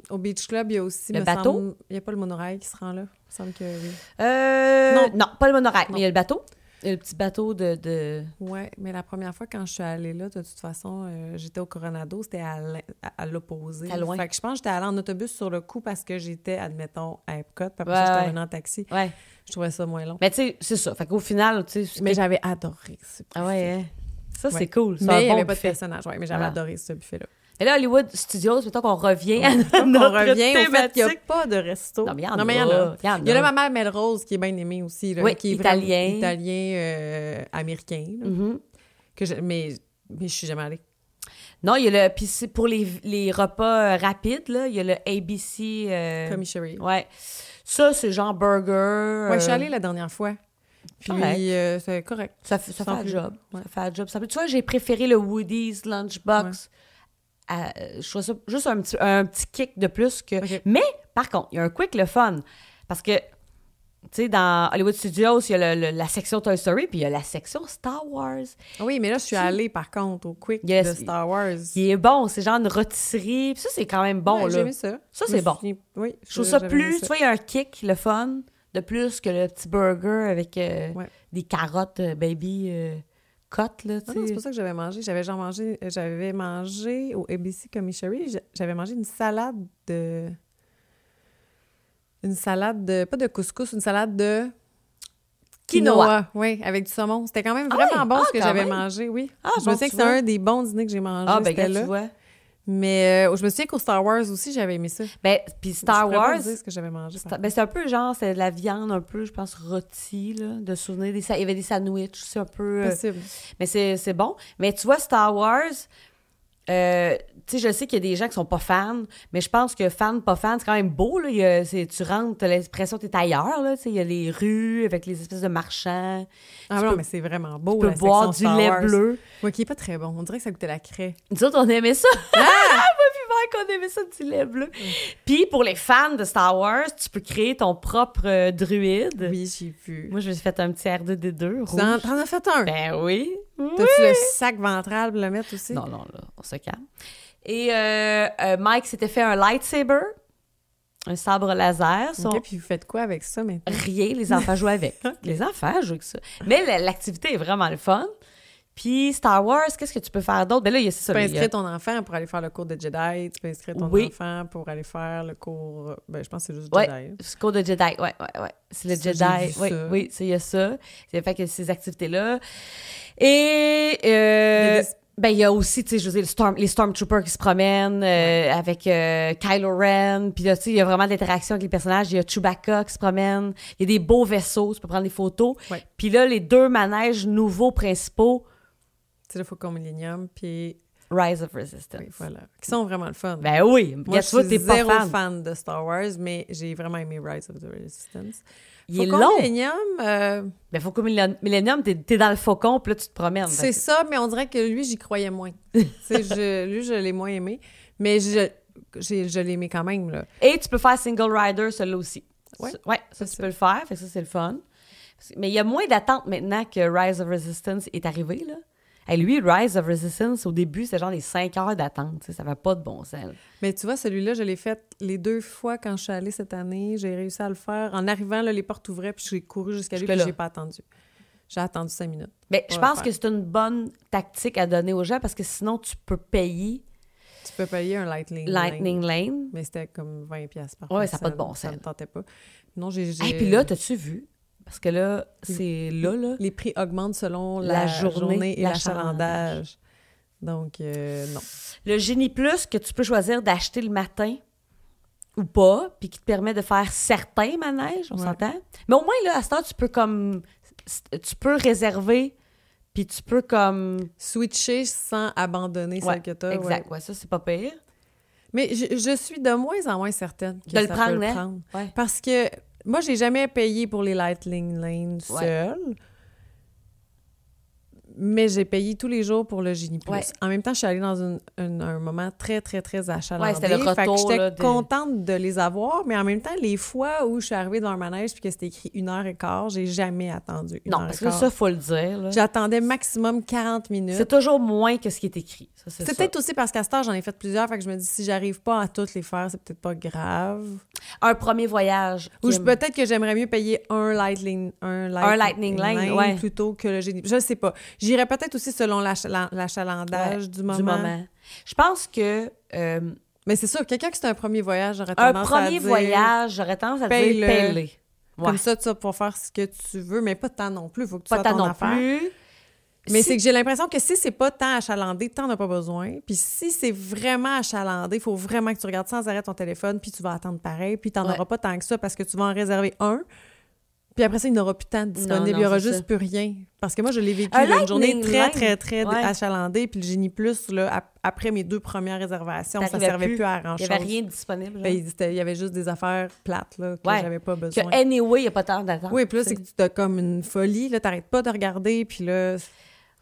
au Beach Club, il y a aussi... Le bateau? Il n'y a pas le monorail qui se rend là? Il me semble que oui. Non, pas le monorail, mais il y a le bateau. Il y a le petit bateau de... Oui, mais la première fois, quand je suis allée là, de toute façon, j'étais au Coronado, c'était à l'opposé. C'était loin. Fait que je pense que j'étais allée en autobus sur le coup parce que j'étais, admettons, à Epcot, puis après ça, j'étais revenue en taxi. Ouais. Je trouvais ça moins long. Mais tu sais, c'est ça. Fait qu'au final, tu sais... Mais j'avais adoré ce buffet. Ah ouais, hein? Ça, c'est cool. C'est mais il n'y bon avait pas de buffet. personnage, mais j'avais adoré ce buffet-là. Et là, Hollywood Studios, mettons qu'on revient à notre On revient au fait thématique. qu'il n'y a pas de resto. Non, mais il y en a. Il y en Il y a là ma mère Melrose qui est bien aimée aussi. Là, oui, qui est italien. Américain. Là, Mm-hmm. mais je suis jamais allée. Non, il y a le... Puis c'est pour les repas rapides, là, il y a le ABC... Commissary. Ouais. Ça, c'est genre burger. Ouais, je suis allée la dernière fois. Puis c'est correct. Ça fait le job. Ouais. Ça fait le job. Tu vois, j'ai préféré le Woody's Lunchbox. Je trouve ça juste un petit kick de plus que... Okay. Mais, par contre, il y a un quick le fun. Parce que, tu sais, dans Hollywood Studios, il y a la section Toy Story, puis il y a la section Star Wars. Oui, mais là, je suis allée, par contre, au quick de Star Wars. Il est bon. C'est genre une rôtisserie. Puis ça, c'est quand même bon, là. J'ai aimé ça. Ça, c'est bon. Oui. Je trouve ça plus... Tu vois, il y a un kick, le fun, de plus que le petit burger avec des carottes baby cut, là, tu sais. Non, c'est pas ça que j'avais mangé. J'avais mangé au ABC Commissary, j'avais mangé une salade de... Pas de couscous, une salade de... Quinoa. Oui, avec du saumon. C'était quand même vraiment bon ce que j'avais mangé, oui. Je me souviens que c'était un des bons dîners que j'ai mangé. Ah, ben, c'était là. tu vois. Mais je me souviens qu'au Star Wars aussi, j'avais aimé ça. Ben, puis Star Wars... Je ce que j'avais mangé. Ben, c'est un peu genre, c'est de la viande un peu, je pense, rôtie, là, de souvenir. Il y avait des sandwichs, c'est un peu... Possible. Mais c'est bon. Mais tu vois, Star Wars... tu sais, je sais qu'il y a des gens qui sont pas fans, mais je pense que fan, pas fan, c'est quand même beau, là. Tu rentres, t'as l'impression que t'es ailleurs, là. Tu sais, il y a les rues avec les espèces de marchands. Ah non, mais c'est vraiment beau, tu peux boire du lait bleu. Oui, qui est pas très bon. On dirait que ça goûtait la craie. Nous autres, on aimait ça. Moi puis Mike, on aimait ça, du lait bleu. Puis, pour les fans de Star Wars, tu peux créer ton propre druide. Oui, j'ai vu. Moi, je me suis fait un petit R2D2 rouge. T'en as fait un? Ben oui. T'as-tu le sac ventral pour le mettre aussi? Non, là, on se calme. Et Mike s'était fait un lightsaber, un sabre laser. OK, puis vous faites quoi avec ça maintenant? Rien, les enfants jouent avec. Les enfants jouent avec ça. Mais l'activité est vraiment le fun. Puis Star Wars, qu'est-ce que tu peux faire d'autre? Ben là, il y a ça. Tu peux inscrire ton enfant pour aller faire le cours de Jedi. Tu peux inscrire ton enfant pour aller faire le cours... Ben, je pense que c'est juste Jedi. Oui, le cours de Jedi. Ouais. C'est le ça, Jedi. Oui, il y a ça. C'est fait que ces activités-là. Et... ben, il y a aussi, tu sais, je veux dire, les Stormtroopers qui se promènent avec Kylo Ren. Puis là, tu sais, il y a vraiment de l'interaction avec les personnages. Il y a Chewbacca qui se promène. Il y a des beaux vaisseaux. Tu peux prendre des photos. Ouais. Puis là, les 2 manèges nouveaux principaux... C'est le Faucon Millennium, puis... Rise of Resistance. Oui, voilà. Qui sont vraiment le fun. Ben oui. Moi, je suis zéro fan de Star Wars, mais j'ai vraiment aimé Rise of the Resistance. Il est long. Millennium... Ben, Faucon Millennium, t'es dans le faucon, puis là, tu te promènes. C'est ça, mais on dirait que lui, j'y croyais moins. Lui, je l'ai moins aimé, mais je l'ai aimé quand même, là. Et tu peux faire Single Rider, celui-là aussi. Oui. Ouais, ça, tu peux le faire. Fait que ça, c'est le fun. Mais il y a moins d'attente maintenant que Rise of Resistance est arrivé, là. Et lui, Rise of Resistance, au début, c'était genre des 5 heures d'attente. Ça n'avait pas de bon sens. Mais tu vois, celui-là, je l'ai fait les 2 fois quand je suis allée cette année. J'ai réussi à le faire. En arrivant, là, les portes ouvraient, puis j'ai couru jusqu'à lui, puis j'ai pas attendu. J'ai attendu 5 minutes. Mais je pense que c'est une bonne tactique à donner aux gens, parce que sinon, tu peux payer... Tu peux payer un Lightning Lane. Mais c'était comme 20$ par personne. Ouais, ça n'a pas de bon sens. Ça me tentait pas. Non, j'ai... Et puis là, t'as-tu vu? Parce que là, c'est là. Les prix augmentent selon la journée et l'achalandage. Donc, non. Le Génie Plus que tu peux choisir d'acheter le matin ou pas, puis qui te permet de faire certains manèges, on s'entend. Mais au moins, là, à cette heure, tu peux réserver Puis tu peux comme... switcher sans abandonner celle que t'as. Exact, ouais, ça, c'est pas pire. Mais je suis de moins en moins certaine que de ça peut le hein? prendre. Ouais. Parce que moi, j'ai jamais payé pour les Lightning Lane seule. Mais j'ai payé tous les jours pour le Genie+. Ouais. En même temps, je suis allée dans un moment très, très, très achalandé. Ouais, c'était le retour, fait que j'étais là, contente de les avoir, mais en même temps, les fois où je suis arrivée dans le manège puis que c'était écrit 1h15, j'ai jamais attendu 1h15. Non, parce que ça, faut le dire. Là. J'attendais maximum 40 minutes. C'est toujours moins que ce qui est écrit. Ça, c'est peut-être aussi parce qu'à ce temps, j'en ai fait plusieurs, fait que je me dis, si j'arrive pas à toutes les faire, c'est peut-être pas grave. Un premier voyage. Ou peut-être que j'aimerais mieux payer un Lightning Lane plutôt que le Génie. Je sais pas. J'irais peut-être aussi selon l'achalandage du moment. Je pense que... mais c'est sûr, quelqu'un qui c'est un premier voyage, j'aurais tendance à dire... j'aurais tendance à dire paye-le. Comme ça, tu vas pouvoir faire ce que tu veux, mais pas tant non plus. Il faut que tu pas sois tant ton non affaire. Plus. Mais c'est que j'ai l'impression que si c'est pas tant achalandé, t'en as pas besoin. Puis si c'est vraiment achalandé, il faut vraiment que tu regardes sans arrêt ton téléphone, puis tu vas attendre pareil, puis t'en auras pas tant que ça parce que tu vas en réserver un. Puis après ça, il n'y aura plus de temps disponible. Il n'y aura juste plus rien. Parce que moi, je l'ai vécu une journée très, très, très achalandée. Puis le Génie+, là, après mes 2 premières réservations, ça ne servait plus à grand-chose. Il n'y avait rien de disponible. Il y avait juste des affaires plates là, que j'avais pas besoin. Que anyway, il n'y a pas tant d'attente. Oui, puis là, c'est que tu as comme une folie. Là, t'arrêtes pas de regarder. Puis là...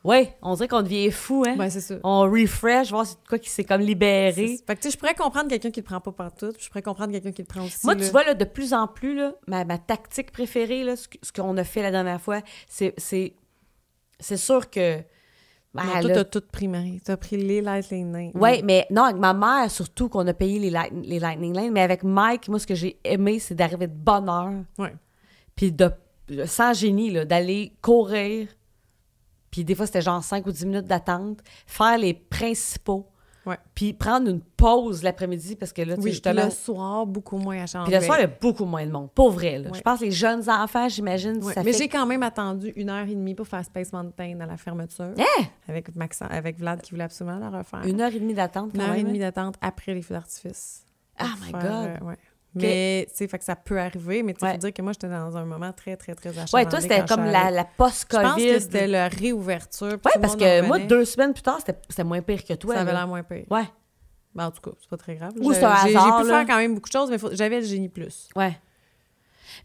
Oui, on dirait qu'on devient fou, hein? Ben, c'est ça. On refresh, voir c'est quoi qui s'est comme libéré. Fait que, tu sais, je pourrais comprendre quelqu'un qui le prend pas partout, puis je pourrais comprendre quelqu'un qui le prend aussi. Moi, tu vois, là, de plus en plus, là, ma tactique préférée, là, ce qu'on a fait la dernière fois, c'est sûr que... Ben, toi, t'as tout pris, Marie. T'as pris les Lightning Lane. Oui, mais non, avec ma mère, surtout, qu'on a payé les Lightning Lane, mais avec Mike, moi, ce que j'ai aimé, c'est d'arriver de bonne heure. Oui. Puis sans génie, là, d'aller courir. Puis des fois, c'était genre 5 ou 10 minutes d'attente. Faire les principaux. Ouais. Puis prendre une pause l'après-midi parce que là, tu sais, justement... le soir, beaucoup moins achalandé. Puis le soir, il y a beaucoup moins de monde. Pour vrai, là. Je pense que les jeunes enfants, j'imagine, ça mais fait... j'ai quand même attendu 1h30 pour faire Space Mountain à la fermeture. Avec Vlad qui voulait absolument la refaire. 1h30 d'attente, quand même. 1h30 d'attente après les feux d'artifice. Oh my God! Ouais. Mais, tu sais, fait que ça peut arriver, mais tu sais, faut dire que moi, j'étais dans un moment très, très, très achalandé. Ouais, toi, c'était comme la post-COVID. Je pense que c'était la réouverture. Oui, parce que moi, 2 semaines plus tard, c'était moins pire que toi. Ça avait l'air moins pire. Ouais. Ben, en tout cas, c'est pas très grave. Ou c'est un hasard, j'ai pu faire quand même beaucoup de choses, mais j'avais le Génie+. Ouais.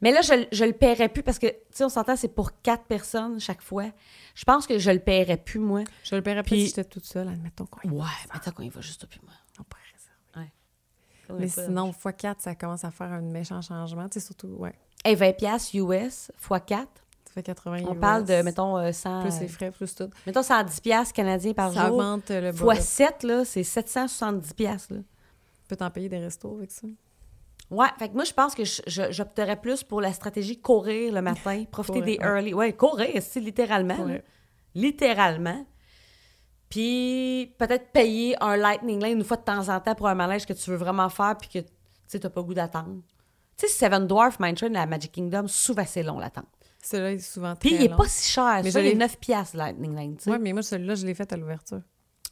Mais là, je le paierais plus parce que, tu sais, on s'entend, c'est pour 4 personnes chaque fois. Je pense que je le paierais plus, moi. Je le paierais plus si j'étais toute seule, admettons. Mettons qu'on y va juste puis moi. On pourrait réserver. Ouais. Mais sinon, x4, ça commence à faire un méchant changement. Tu sais, surtout, Hey, 20$ US x4. Ça fait 80 On parle de, mettons, 100... Plus les frais, plus tout. Mettons 110$ canadiens par jour. Ça augmente le x7, là, c'est 770$, là. Tu peux t'en payer des restos avec ça. Ouais, fait que moi, je pense que j'opterais plus pour la stratégie courir le matin, profiter des early... Ouais, courir, c'est littéralement. Littéralement. Puis peut-être payer un Lightning Lane une fois de temps en temps pour un manège que tu veux vraiment faire puis que tu sais, t'as pas le goût d'attendre. Tu sais, Seven Dwarfs Mine Train à Magic Kingdom, souvent c'est long l'attente. Celui-là est souvent très long. Puis il est pas si cher. Mais il est 9$ Lightning Lane, tu sais. Oui, mais moi, celui-là, je l'ai fait à l'ouverture.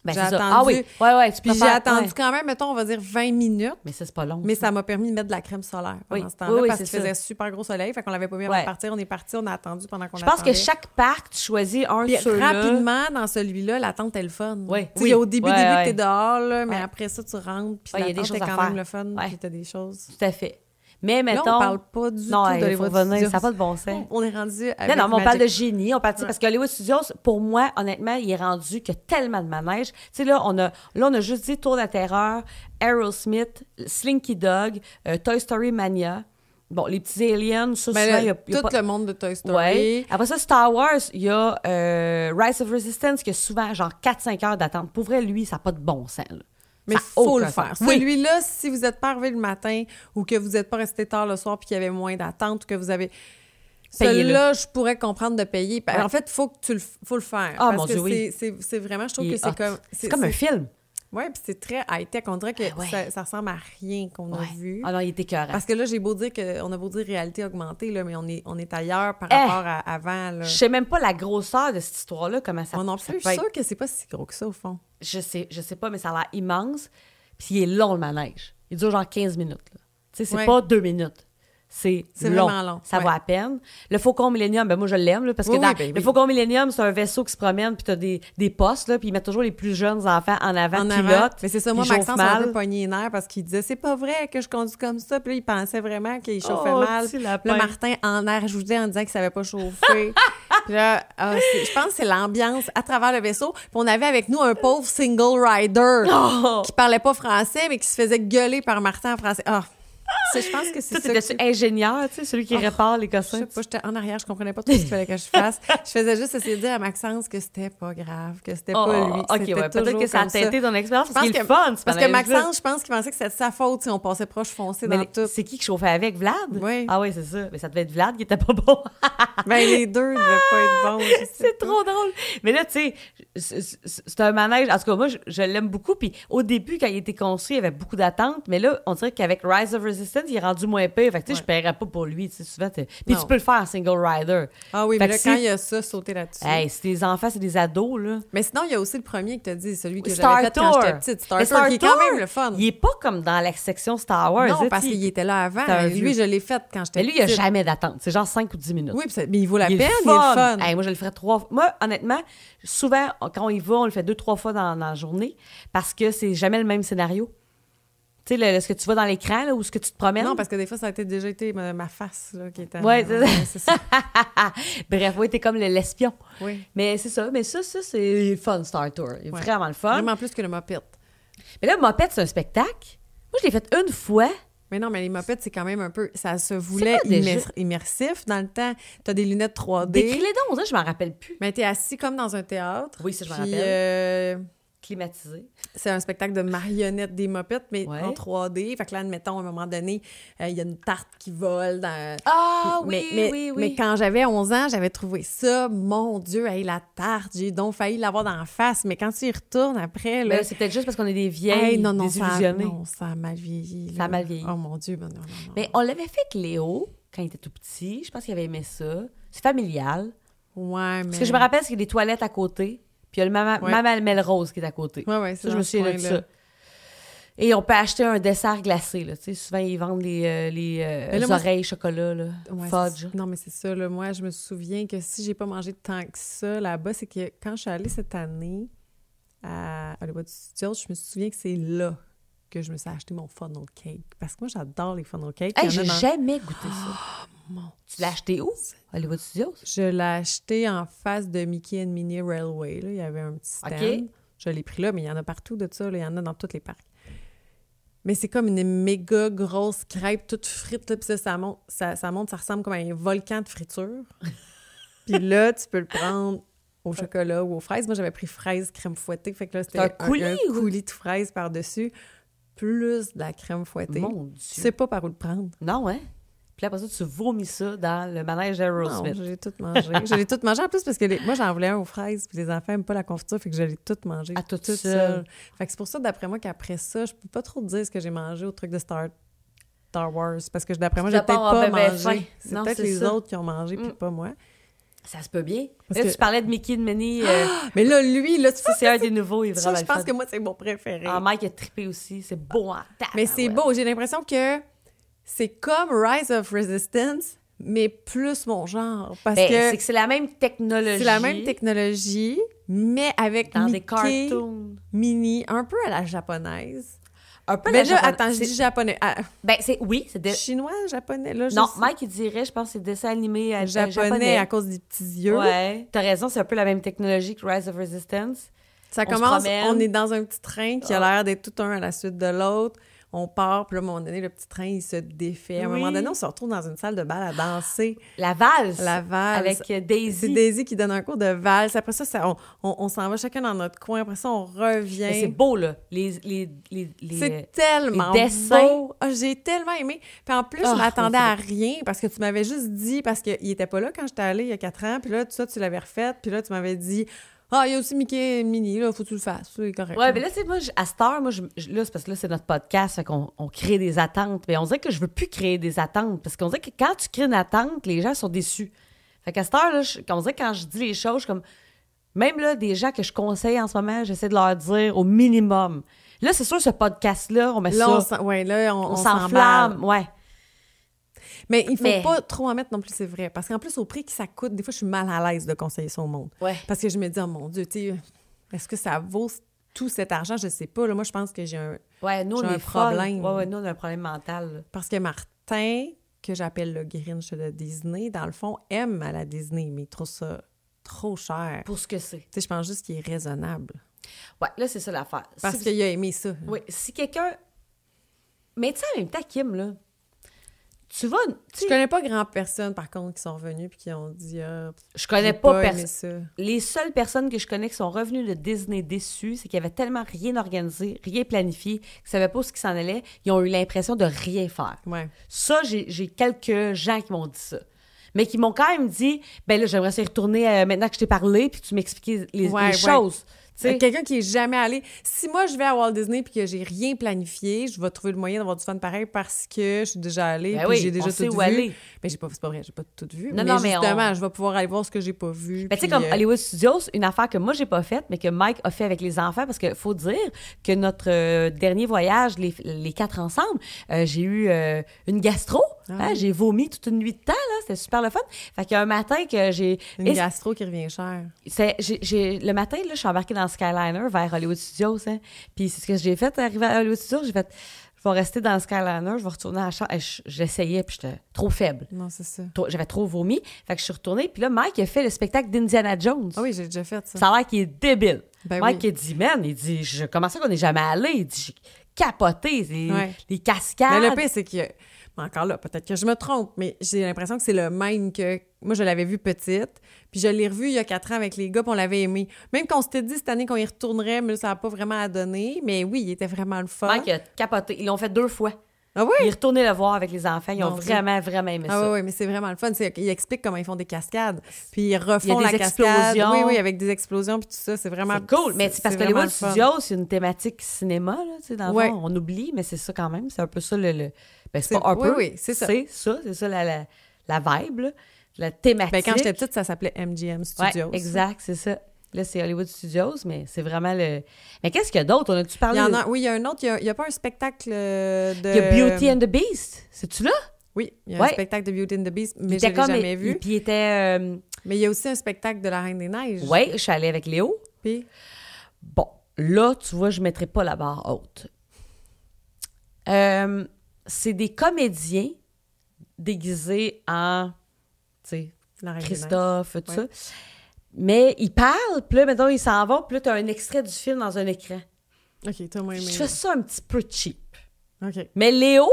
Ben, j'ai attendu. Ah oui, ouais, puis j'ai attendu quand même, mettons, on va dire 20 minutes. Mais ça, c'est pas long. Mais ça m'a permis de mettre de la crème solaire pendant ce temps-là parce qu'il faisait super gros soleil. Fait qu'on l'avait pas mis avant de partir. On est parti, on a attendu pendant qu'on attendait. Je pense que chaque parc, tu choisis un de ceux-là. Rapidement, dans celui-là, l'attente est le fun. Oui. Au début, t'es dehors, là, mais après ça, tu rentres, puis l'attente est quand même le fun, puis t'as des choses. Tout à fait. Mais mettons... Là, on parle pas du tout d'Hollywood Studios. Ça n'a pas de bon sens. On est rendu avec Non, mais on parle de génie. Parce que Hollywood Studios, pour moi, honnêtement, il est rendu qu'il y a tellement de manèges. Tu sais, là, on a juste dit Tour de la Terreur, Aerosmith, Slinky Dog, Toy Story Mania. Bon, les petits aliens, ça, souvent, il y a tout le monde de Toy Story. Ouais. Après ça, Star Wars, il y a Rise of Resistance, qui a souvent genre 4-5 heures d'attente. Pour vrai, lui, ça n'a pas de bon sens, là. Mais il faut le faire. Celui-là, si vous n'êtes pas arrivé le matin ou que vous n'êtes pas resté tard le soir puis qu'il y avait moins d'attente ou que vous avez... Celui-là, je pourrais comprendre de payer. En fait, il faut le faire. Ah, parce mon que Dieu, oui. c'est vraiment, je trouve que c'est comme... C'est comme un film. Oui, puis c'est très high-tech. On dirait que ça ressemble à rien qu'on a vu. Alors, il était écœurant. Parce que là, on a beau dire réalité augmentée, là, mais on est ailleurs par rapport à avant. Là. Je sais même pas la grosseur de cette histoire-là, comment ça... Non plus, je suis sûre que c'est pas si gros que ça, au fond. Je sais pas, mais ça a l'air immense. Puis il est long, le manège. Il dure genre 15 minutes. Tu sais, c'est pas 2 minutes. c'est long. Vraiment long. Ça va à peine. Le Faucon Millennium, ben moi, je l'aime, là, parce que le Faucon Millennium, c'est un vaisseau qui se promène, puis t'as des postes, là, puis ils mettent toujours les plus jeunes enfants en avant, pilote. Mais c'est ça, moi, Maxence a un peu pogné les nerfs parce qu'il disait, c'est pas vrai que je conduis comme ça. Puis là, il pensait vraiment qu'il chauffait mal. Puis là, Martin en air ajouté en disant qu'il savait pas chauffer. Puis là, je pense que c'est l'ambiance à travers le vaisseau. Puis on avait avec nous un pauvre single rider qui parlait pas français, mais qui se faisait gueuler par Martin en français. Je pense que c'est ça. Toi, t'étais-tu ingénieur, tu sais, celui qui répare les cossins? Je sais pas, j'étais en arrière, je comprenais pas tout ce qu'il fallait que je fasse. Je faisais juste essayer de dire à Maxence que c'était pas grave, que c'était pas lui. OK, ouais, peut-être que ça a teinté ton expérience, parce qu'il est fun. Parce que Maxence, je pense qu'il pensait que c'était de sa faute si on passait proche foncé dans tout. C'est qui chauffait avec? Vlad? Oui. Ah oui, c'est ça. Mais ça devait être Vlad qui était pas bon. Les deux devaient pas être bons. C'est trop drôle. Mais là, tu sais, c'est un manège. En tout cas, moi, je l'aime beaucoup. Puis au début, quand il a été construit, il y avait beaucoup d'attentes. Mais là, on dirait qu'avec Rise of Resistance, il est rendu moins pire. Fait que, tu sais, je paierais pas pour lui. Tu sais, souvent, puis tu peux le faire en single rider. Ah oui, mais là, quand il y a ça, sauter là-dessus. Hey, c'est des enfants, c'est des ados, là. Mais sinon, il y a aussi le premier que tu as dit, celui que j'avais fait quand j'étais petite. Star Tour, qui est quand même le fun. Il est pas comme dans la section Star Wars. Non, parce qu'il était là avant. Lui, je l'ai fait quand j'étais petite. Mais lui, il n'y a jamais d'attente. C'est genre 5 ou 10 minutes. Oui, mais il vaut la peine, il est fun. Hey, moi, je le ferais 3 fois. Moi, honnêtement, souvent, quand on y va, on le fait 2-3 fois dans la journée parce que c'est jamais le même scénario. Tu sais, ce que tu vois dans l'écran là, ou ce que tu te promènes. Non, parce que des fois, ça a déjà été ma face là, qui était... Oui, c'est ça. Bref, oui, t'es comme l'espion. Oui. Mais c'est ça. Mais ça c'est fun, Star Tour. Il est vraiment le fun. Vraiment plus que le moped. Mais là, le moped, c'est un spectacle. Moi, je l'ai fait une fois. Mais non, mais les mopettes, c'est quand même un peu... Ça se voulait immersif dans le temps. T'as des lunettes 3D. Décris-les donc, ça, je m'en rappelle plus. Mais t'es assis comme dans un théâtre. Oui, ça, je m'en rappelle. Climatisé. C'est un spectacle de marionnettes des mopettes, mais en 3D. Fait que là, admettons, à un moment donné, il y a une tarte qui vole dans... Ah oui. Mais quand j'avais 11 ans, j'avais trouvé ça, mon Dieu, hey, la tarte, j'ai donc failli l'avoir dans la face. Mais quand tu y retournes après... Là, c'est peut-être juste parce qu'on est des vieilles, désillusionnées. Ça a mal vieilli. Ça a mal vieilli. Oh mon Dieu, non. Mais on l'avait fait avec Léo, quand il était tout petit. Je pense qu'il avait aimé ça. C'est familial. Ouais, mais... Parce que je me rappelle qu'il y a des toilettes à côté. Puis il y a le Maman Melrose qui est à côté. Oui, ça, je me souviens de ça. Et on peut acheter un dessert glacé, là. Tu sais, souvent, ils vendent les oreilles chocolat, là. Fudge. Non, mais c'est ça, là. Moi, je me souviens que si j'ai pas mangé tant que ça là-bas, c'est que quand je suis allée cette année à Hollywood Studios, je me souviens que c'est là que je me suis acheté mon funnel cake. Parce que moi, j'adore les funnel cakes. Hey, j'ai jamais goûté ça. Tu l'as acheté où? Hollywood Studios? Je l'ai acheté en face de Mickey and Minnie Railway. Là. Il y avait un petit stand. Okay. Je l'ai pris là, mais il y en a partout de ça. Là. Il y en a dans tous les parcs. Mais c'est comme une méga grosse crêpe toute frite. Là, puis ça monte, ça ressemble comme à un volcan de friture. Puis là, tu peux le prendre au chocolat ou aux fraises. Moi, j'avais pris fraises crème fouettée. Fait que là, c'était un coulis de fraises par-dessus, plus de la crème fouettée. Mon Dieu! Tu sais pas par où le prendre. Non, hein? Puis après ça, tu vomis ça dans le manège d'Aerosmith. Non, j'ai tout mangé. Je l'ai tout mangé en plus parce que moi, j'en voulais un aux fraises, puis les enfants n'aiment pas la confiture, fait que je l'ai tout mangé. À toute seule. Fait que c'est pour ça, d'après moi, qu'après ça, je peux pas trop te dire ce que j'ai mangé au truc de Star Wars, parce que d'après moi, j'ai peut-être pas mangé. C'est peut-être les autres qui ont mangé, puis pas moi. Ça se peut bien. Là, tu parlais de Mickey and Minnie. Mais là, lui, là, tu c'est un des nouveaux, il est vraiment je pense que moi, c'est mon préféré. Ah, Mike a trippé aussi. C'est beau en tête. Mais c'est beau. J'ai l'impression que c'est comme Rise of Resistance, mais plus mon genre. Parce que c'est que c'est la même technologie. C'est la même technologie, mais avec dans Mickey, des cartoons. Minnie, un peu à la japonaise. Un peu mais là, attends, je dis japonais. C'est chinois, japonais. Là, non, Mike, il dirait, je pense que c'est dessin animé japonais à cause des petits yeux. Ouais, t'as raison, c'est un peu la même technologie que Rise of Resistance. Ça commence, on est dans un petit train qui a l'air d'être tout un à la suite de l'autre. On part, puis là, à un moment donné, le petit train, il se défait. À un moment donné, on se retrouve dans une salle de bal à danser. La valse. Avec Daisy. C'est Daisy qui donne un cours de valse. Après ça, on s'en va chacun dans notre coin. Après ça, on revient. Mais c'est beau, là. C'est tellement beau. Oh, j'ai tellement aimé. Puis en plus, je m'attendais à rien parce que tu m'avais juste dit, parce qu'il était pas là quand j'étais allée il y a 4 ans. Puis là, tout ça, tu l'avais refait. Puis là, tu m'avais dit... Ah, il y a aussi Mickey et Minnie, là, faut que tu le fasses, c'est correct. Ouais, mais là, c'est moi, à cette heure, là, c'est parce que là, c'est notre podcast, fait qu'on crée des attentes. Mais on dirait que je veux plus créer des attentes, parce qu'on dirait que quand tu crées une attente, les gens sont déçus. Fait qu'à cette heure, là, on dirait que quand je dis les choses, comme, même là, des gens que je conseille en ce moment, j'essaie de leur dire au minimum. Là, c'est sûr, ce podcast-là, on met là, ça. Ouais, là, on s'enflamme, ouais. Mais il faut pas trop en mettre non plus, c'est vrai. Parce qu'en plus, au prix que ça coûte, des fois, je suis mal à l'aise de conseiller ça au monde. Ouais. Parce que je me dis, oh mon Dieu, tu sais, est-ce que ça vaut tout cet argent? Je sais pas. Là, moi, je pense que j'ai un, nous, on un problème. Ouais, nous, on a un problème mental. Là. Parce que Martin, que j'appelle le Grinch de Disney, dans le fond, aime à la Disney, mais il trouve ça trop cher. Pour ce que c'est. Tu sais, je pense juste qu'il est raisonnable. Ouais, là, c'est ça l'affaire. Parce qu'il a aimé ça. Oui, si quelqu'un... Mais tu sais, en même temps, Kim, là, tu vas... Je connais pas grand personne, par contre, qui sont revenus puis qui ont dit je connais pas aimé ça. Les seules personnes que je connais qui sont revenues de Disney déçues, c'est qu'il y avait tellement rien organisé, rien planifié, qu'ils savaient pas où ils s'en allaient. Ils ont eu l'impression de rien faire. Ouais. Ça, j'ai quelques gens qui m'ont dit ça. Mais qui m'ont quand même dit, ben là, j'aimerais y retourner maintenant que je t'ai parlé puis que tu m'expliquais les choses. Quelqu'un qui est jamais allé. Si moi, je vais à Walt Disney puis que j'ai rien planifié, je vais trouver le moyen d'avoir du fun pareil parce que je suis déjà allée puis j'ai déjà tout vu. Aller. Mais c'est pas vrai, j'ai pas tout vu. Mais justement, je vais pouvoir aller voir ce que j'ai pas vu. Mais tu sais, comme Hollywood Studios, une affaire que moi, j'ai pas faite, mais que Mike a fait avec les enfants, parce qu'il faut dire que notre dernier voyage, les 4 ensemble, j'ai eu une gastro. J'ai vomi toute une nuit de temps, là. C'était super le fun. Fait qu'il y a un matin que j'ai... Une gastro qui revient cher. Le matin, là, je suis embarquée dans le Skyliner vers Hollywood Studios. Hein. Puis c'est ce que j'ai fait, arrivé à Hollywood Studios. J'ai fait, je vais rester dans le Skyliner, je vais retourner à la chambre. J'essayais, puis j'étais trop faible. Non, c'est ça. J'avais trop vomi. Fait que je suis retournée. Puis là, Mike a fait le spectacle d'Indiana Jones. Ah oui, j'ai déjà fait ça. Ça a l'air qu'il est débile. Ben Mike, il dit, man, il dit, comment ça qu'on n'est jamais allé? Il dit, j'ai capoté, les cascades. Mais le pire, c'est que... Encore là, peut-être que je me trompe, mais j'ai l'impression que c'est le même que... Moi, je l'avais vu petite, puis je l'ai revu il y a 4 ans avec les gars, puis on l'avait aimé. Même qu'on s'était dit cette année qu'on y retournerait, mais là, ça n'a pas vraiment à donner. Mais oui, il était vraiment le fun. Mike a capoté. Ils l'ont fait 2 fois. Ah oui? Il est retourné le voir avec les enfants. Ils ont vraiment aimé ça. Ah oui, mais c'est vraiment le fun. Il explique comment ils font des cascades, puis ils refont la cascade. Oui, avec des explosions, puis tout ça. C'est vraiment cool. Mais c'est parce que Hollywood Studios, c'est une thématique cinéma, là, tu sais, dans le fond. On oublie, mais c'est ça quand même. C'est un peu ça le... Ben, c'est pas un peu. Oui, c'est ça. C'est ça la vibe, là, la thématique. Ben, quand j'étais petite, ça s'appelait MGM Studios. Ouais, exact, c'est ça. Là, c'est Hollywood Studios, mais c'est vraiment le... Mais qu'est-ce qu'il y a d'autre? On a-tu parlé? Oui, il y a un autre. Il y a pas un spectacle de... Il y a Beauty and the Beast. C'est-tu là? Oui, il y a un spectacle de Beauty and the Beast, mais je l'ai jamais vu. Puis il était... Mais il y a aussi un spectacle de La Reine des Neiges. Oui, je suis allée avec Léo. Puis? Bon, là, tu vois, je ne mettrai pas la barre haute. C'est des comédiens déguisés en, tu sais, Christophe, tout ça. Mais ils parlent, puis là, mettons, ils s'en vont, puis là, tu as un extrait du film dans un écran. OK, t'as moins aimé. Je fais ça un petit peu cheap. OK. Mais Léo,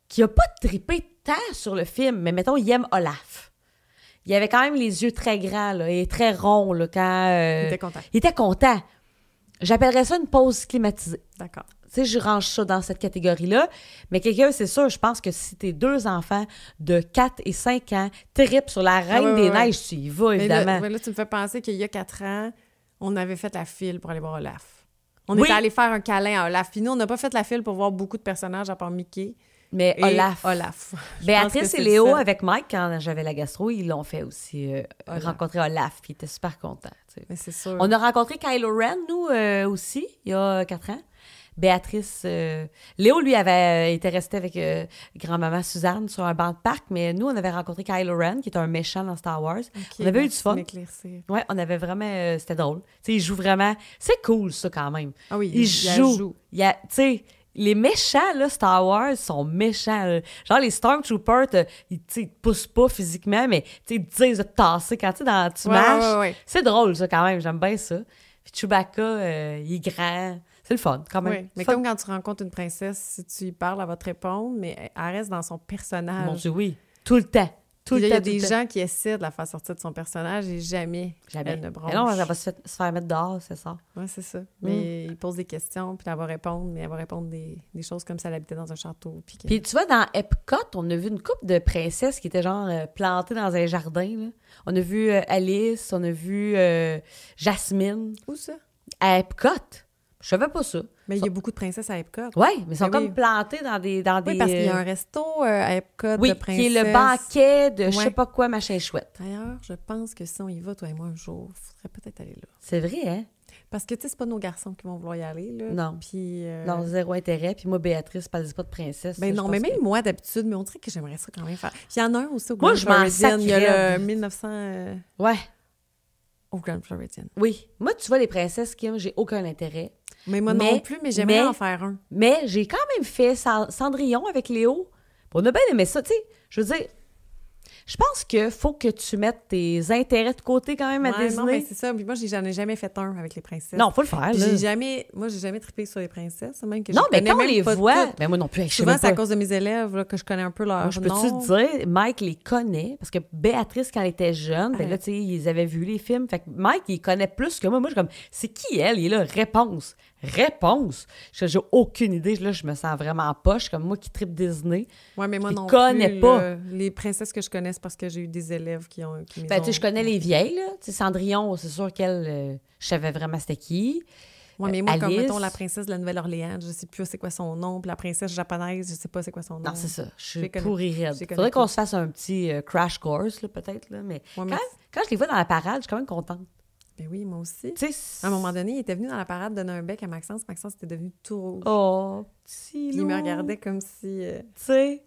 qui a pas trippé tant sur le film, mais mettons, il aime Olaf. Il avait quand même les yeux très grands, là, et très ronds, là, quand... il était content. Il était content. J'appellerais ça une pause climatisée. D'accord. Tu sais, je range ça dans cette catégorie-là. Mais quelqu'un, c'est sûr, je pense que si tes 2 enfants de 4 et 5 ans trippent sur la Reine des Neiges, tu y vas, évidemment. Mais là, tu me fais penser qu'il y a 4 ans, on avait fait la file pour aller voir Olaf. On était allé faire un câlin à Olaf. Puis nous, on n'a pas fait la file pour voir beaucoup de personnages à part Mickey. Mais Olaf. Béatrice et Léo, avec Mike, quand j'avais la gastro, ils l'ont fait aussi. Rencontrer Olaf, puis ils étaient super contents. Mais c'est sûr. On a rencontré Kylo Ren, nous, aussi, il y a 4 ans. Béatrice... Léo, lui, avait été resté avec grand-maman Suzanne sur un banc de parc, mais nous, on avait rencontré Kylo Ren, qui est un méchant dans Star Wars. Okay, on avait eu du fun. Ouais, on avait vraiment... c'était drôle. Tu sais, il joue vraiment... C'est cool, ça, quand même. Ah oui, il joue. Tu sais... Les méchants, là, Star Wars, sont méchants. Là. Genre, les Stormtroopers, ils te poussent pas physiquement, mais ils te disent de te tasser quand tu marches. Ouais. C'est drôle, ça, quand même. J'aime bien ça. Puis Chewbacca, il est grand. C'est le fun, quand même. Oui, mais comme quand tu rencontres une princesse, si tu y parles, elle va te répondre, mais elle reste dans son personnage. Mon Dieu, oui. Tout le temps. Il y a des gens qui essaient de la faire sortir de son personnage et jamais. Elle ne bronche. Et non, elle va se faire mettre dehors, c'est ça. Oui, c'est ça. Mais il pose des questions, puis elle va répondre, mais elle va répondre des choses comme si elle habitait dans un château. Puis tu vois, dans Epcot, on a vu une couple de princesses qui étaient genre plantées dans un jardin. Là. On a vu Alice, on a vu Jasmine. Où ça? À Epcot. Je savais pas ça. Mais il y a beaucoup de princesses à Epcot. Oui, mais ils sont comme plantées dans des... Oui, parce qu'il y a un resto à Epcot de princesses. Qui est le banquet de je sais pas quoi, machin chouette. D'ailleurs, je pense que si on y va, toi et moi, un jour, il faudrait peut-être aller là. C'est vrai, hein? Parce que, tu sais, c'est pas nos garçons qui vont vouloir y aller, là. Non. Puis... Non, zéro intérêt. Puis moi, Béatrice, elle dit pas de princesse. Ben non, mais même moi, d'habitude, mais on dirait que j'aimerais ça quand même faire. Puis il y en a un aussi au Grand Moi, je m'en Floridian. Il y a sacrais. le 1900... Ouais. Au Grand Floridian. Oui. Moi, tu vois, les princesses, Kim, j'ai aucun intérêt. Mais moi non plus, mais j'aimerais en faire un. Mais j'ai quand même fait Cendrillon avec Léo. On a bien aimé ça, tu sais. Je veux dire, je pense qu'il faut que tu mettes tes intérêts de côté quand même à Disney. Non, mais c'est ça. Puis moi, j'en ai jamais fait un avec les princesses. Non, faut le faire, là. J'ai jamais trippé sur les princesses. Même que non, mais quand on même les voit... toutes. Ben moi non plus, souvent, c'est à cause de mes élèves là, que je connais un peu leur nom. Je peux-tu te dire, Mike les connaît, parce que Béatrice, quand elle était jeune, ben là, tu sais, ils avaient vu les films. Fait que Mike, il connaît plus que moi. Moi, je suis comme, c'est qui elle? Il est là, réponse. J'ai aucune idée. Là, je me sens vraiment en poche, comme moi qui trippe Disney. Ouais, mais moi non connais plus. Pas. Les princesses que je connais, c'est parce que j'ai eu des élèves qui ont... tu sais, je connais les vieilles, là. Tu sais, Cendrillon, c'est sûr qu'elle... je savais vraiment c'était qui. Ouais, mais moi, Alice, comme, mettons, la princesse de la Nouvelle-Orléans, je sais plus c'est quoi son nom, puis la princesse japonaise, je sais pas c'est quoi son nom. Non, c'est ça. Je suis pourrie raide. Faudrait qu'on se fasse un petit crash course, là, peut-être, là. Mais, ouais, quand je les vois dans la parade, je suis quand même contente. Ben oui, moi aussi. T'sais, à un moment donné, il était venu dans la parade donner un bec à Maxence. Maxence était devenu tout rouge. Oh, petit loup. Il me regardait comme si... Tu sais,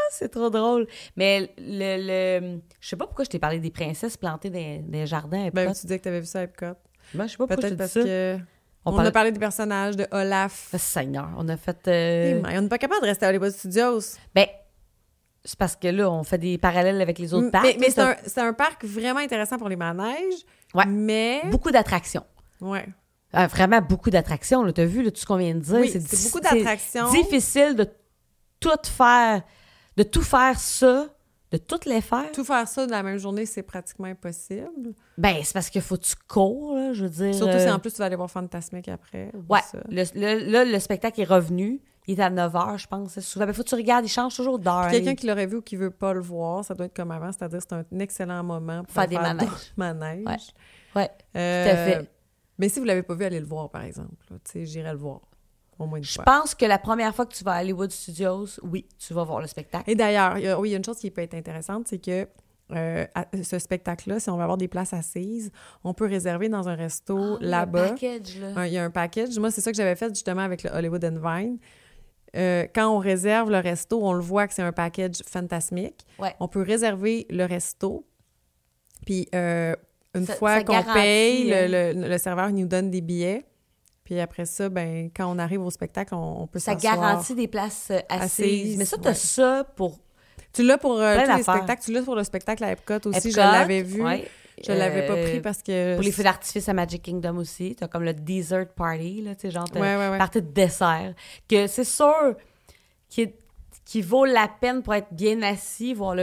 c'est trop drôle. Mais je sais pas pourquoi je t'ai parlé des princesses plantées dans des jardins à Epcot. Ben, tu disais que t'avais vu ça à Epcot. Ben, je sais pas pourquoi peut-être parce que... On a parlé des personnages de Olaf. Seigneur, on a fait... on n'est pas capable de rester à Hollywood Studios. Ben, c'est parce que là, on fait des parallèles avec les autres parcs. Mais c'est un parc vraiment intéressant pour les manèges. Ouais. Mais... Beaucoup d'attractions. Ouais. Vraiment beaucoup d'attractions. Tu as vu là, tout ce qu'on vient de dire. Oui, c'est beaucoup d'attractions. C'est difficile de tout faire ça, de toutes les faire. Tout faire ça dans la même journée, c'est pratiquement impossible. Ben, c'est parce qu'il faut que tu cours, là, je veux dire. Surtout si en plus tu vas aller voir Fantasmic après. Ouais. Le spectacle est revenu. Il est à 9h, je pense. Souvent, il faut que tu regardes, il change toujours d'heure. Quelqu'un qui l'aurait vu ou qui veut pas le voir, ça doit être comme avant, c'est-à-dire c'est un excellent moment pour faire des manèges. Ouais. Tout à fait. Mais si vous l'avez pas vu, allez le voir, par exemple. Tu sais, j'irai le voir. Au moins une fois. Je pense que la première fois que tu vas à Hollywood Studios, oui, tu vas voir le spectacle. Et d'ailleurs, il y a une chose qui peut être intéressante, c'est que ce spectacle-là, si on va avoir des places assises, on peut réserver dans un resto là-bas. Il y a un package. Moi, c'est ça que j'avais fait justement avec le Hollywood and Vine. Quand on réserve le resto, on le voit que c'est un package Fantasmic. Ouais. On peut réserver le resto. Puis une fois qu'on paye, le serveur nous donne des billets. Puis après ça, ben quand on arrive au spectacle, on peut s'asseoir. Ça garantit des places assises. Mais ça, t'as ça pour... Tu l'as pour tous les spectacles. Tu l'as pour le spectacle à Epcot aussi. Je l'avais vu. Ouais. Je l'avais pas pris parce que... Pour les feux d'artifice à Magic Kingdom aussi, t'as comme le dessert party, là, tu sais, genre party de dessert, que c'est sûr qui vaut la peine pour être bien assis, voir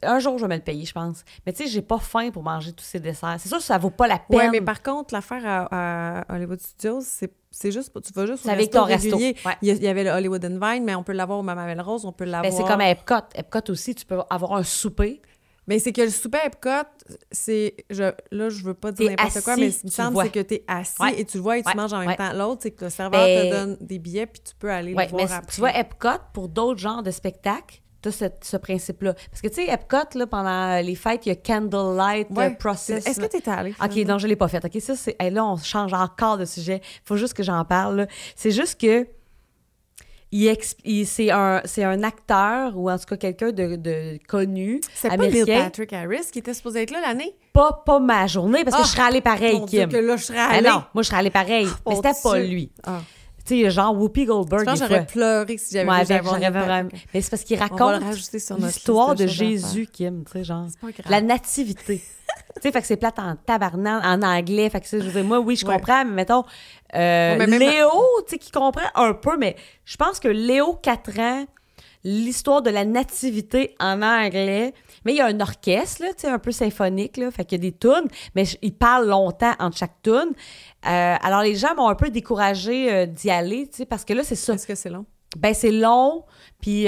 un jour, je vais me le payer, je pense. Mais tu sais, j'ai pas faim pour manger tous ces desserts. C'est sûr que ça vaut pas la peine. Oui, mais par contre, l'affaire à Hollywood Studios, c'est juste... Tu vas juste au avec ton resto. Ouais. Il y avait le Hollywood and Vine, mais on peut l'avoir au Mama Melrose, on peut l'avoir... Ben, c'est comme à Epcot. Epcot aussi, tu peux avoir un souper. Mais c'est que le souper à Epcot, c'est... Là, je veux pas dire n'importe quoi, mais il me semble c'est que t'es assis et tu le vois et tu manges en même temps. L'autre, c'est que le serveur te donne des billets puis tu peux aller le voir après. Tu vois, Epcot, pour d'autres genres de spectacles, t'as ce principe-là. Parce que, tu sais, Epcot, là, pendant les fêtes, il y a Candlelight Process. Est-ce que t'es allée? OK, non, je l'ai pas fait. OK, ça, c'est... Hey, là, on change encore de sujet. Il faut juste que j'en parle, là. C'est juste que c'est un acteur ou en tout cas quelqu'un de connu c'est américain. C'est pas Neil Patrick Harris qui était supposé être là l'année? Pas ma journée, parce que je serais allée pareil, mon Kim. Dieu, que là, je serais allée. Non, moi, je serais allée pareil. Mais c'était pas lui. Tu sais, genre Whoopi Goldberg. Je pense que j'aurais pleuré si j'avais vu vraiment. Mais c'est parce qu'il raconte l'histoire de Jésus, Kim, tu sais, genre. La nativité. Tu sais, fait que c'est plate en tabarnak, en anglais. Fait que je veux dire, moi, oui, je comprends, mais mettons, Léo, tu sais, qui comprend un peu, mais je pense que Léo, 4 ans, l'histoire de la nativité en anglais, mais il y a un orchestre, là, tu sais, un peu symphonique, là, fait qu'il y a des tunes, mais il parle longtemps entre chaque tune. Alors, les gens m'ont un peu découragée d'y aller, tu sais, parce que là, c'est ça. Est-ce que c'est long? Ben, c'est long, puis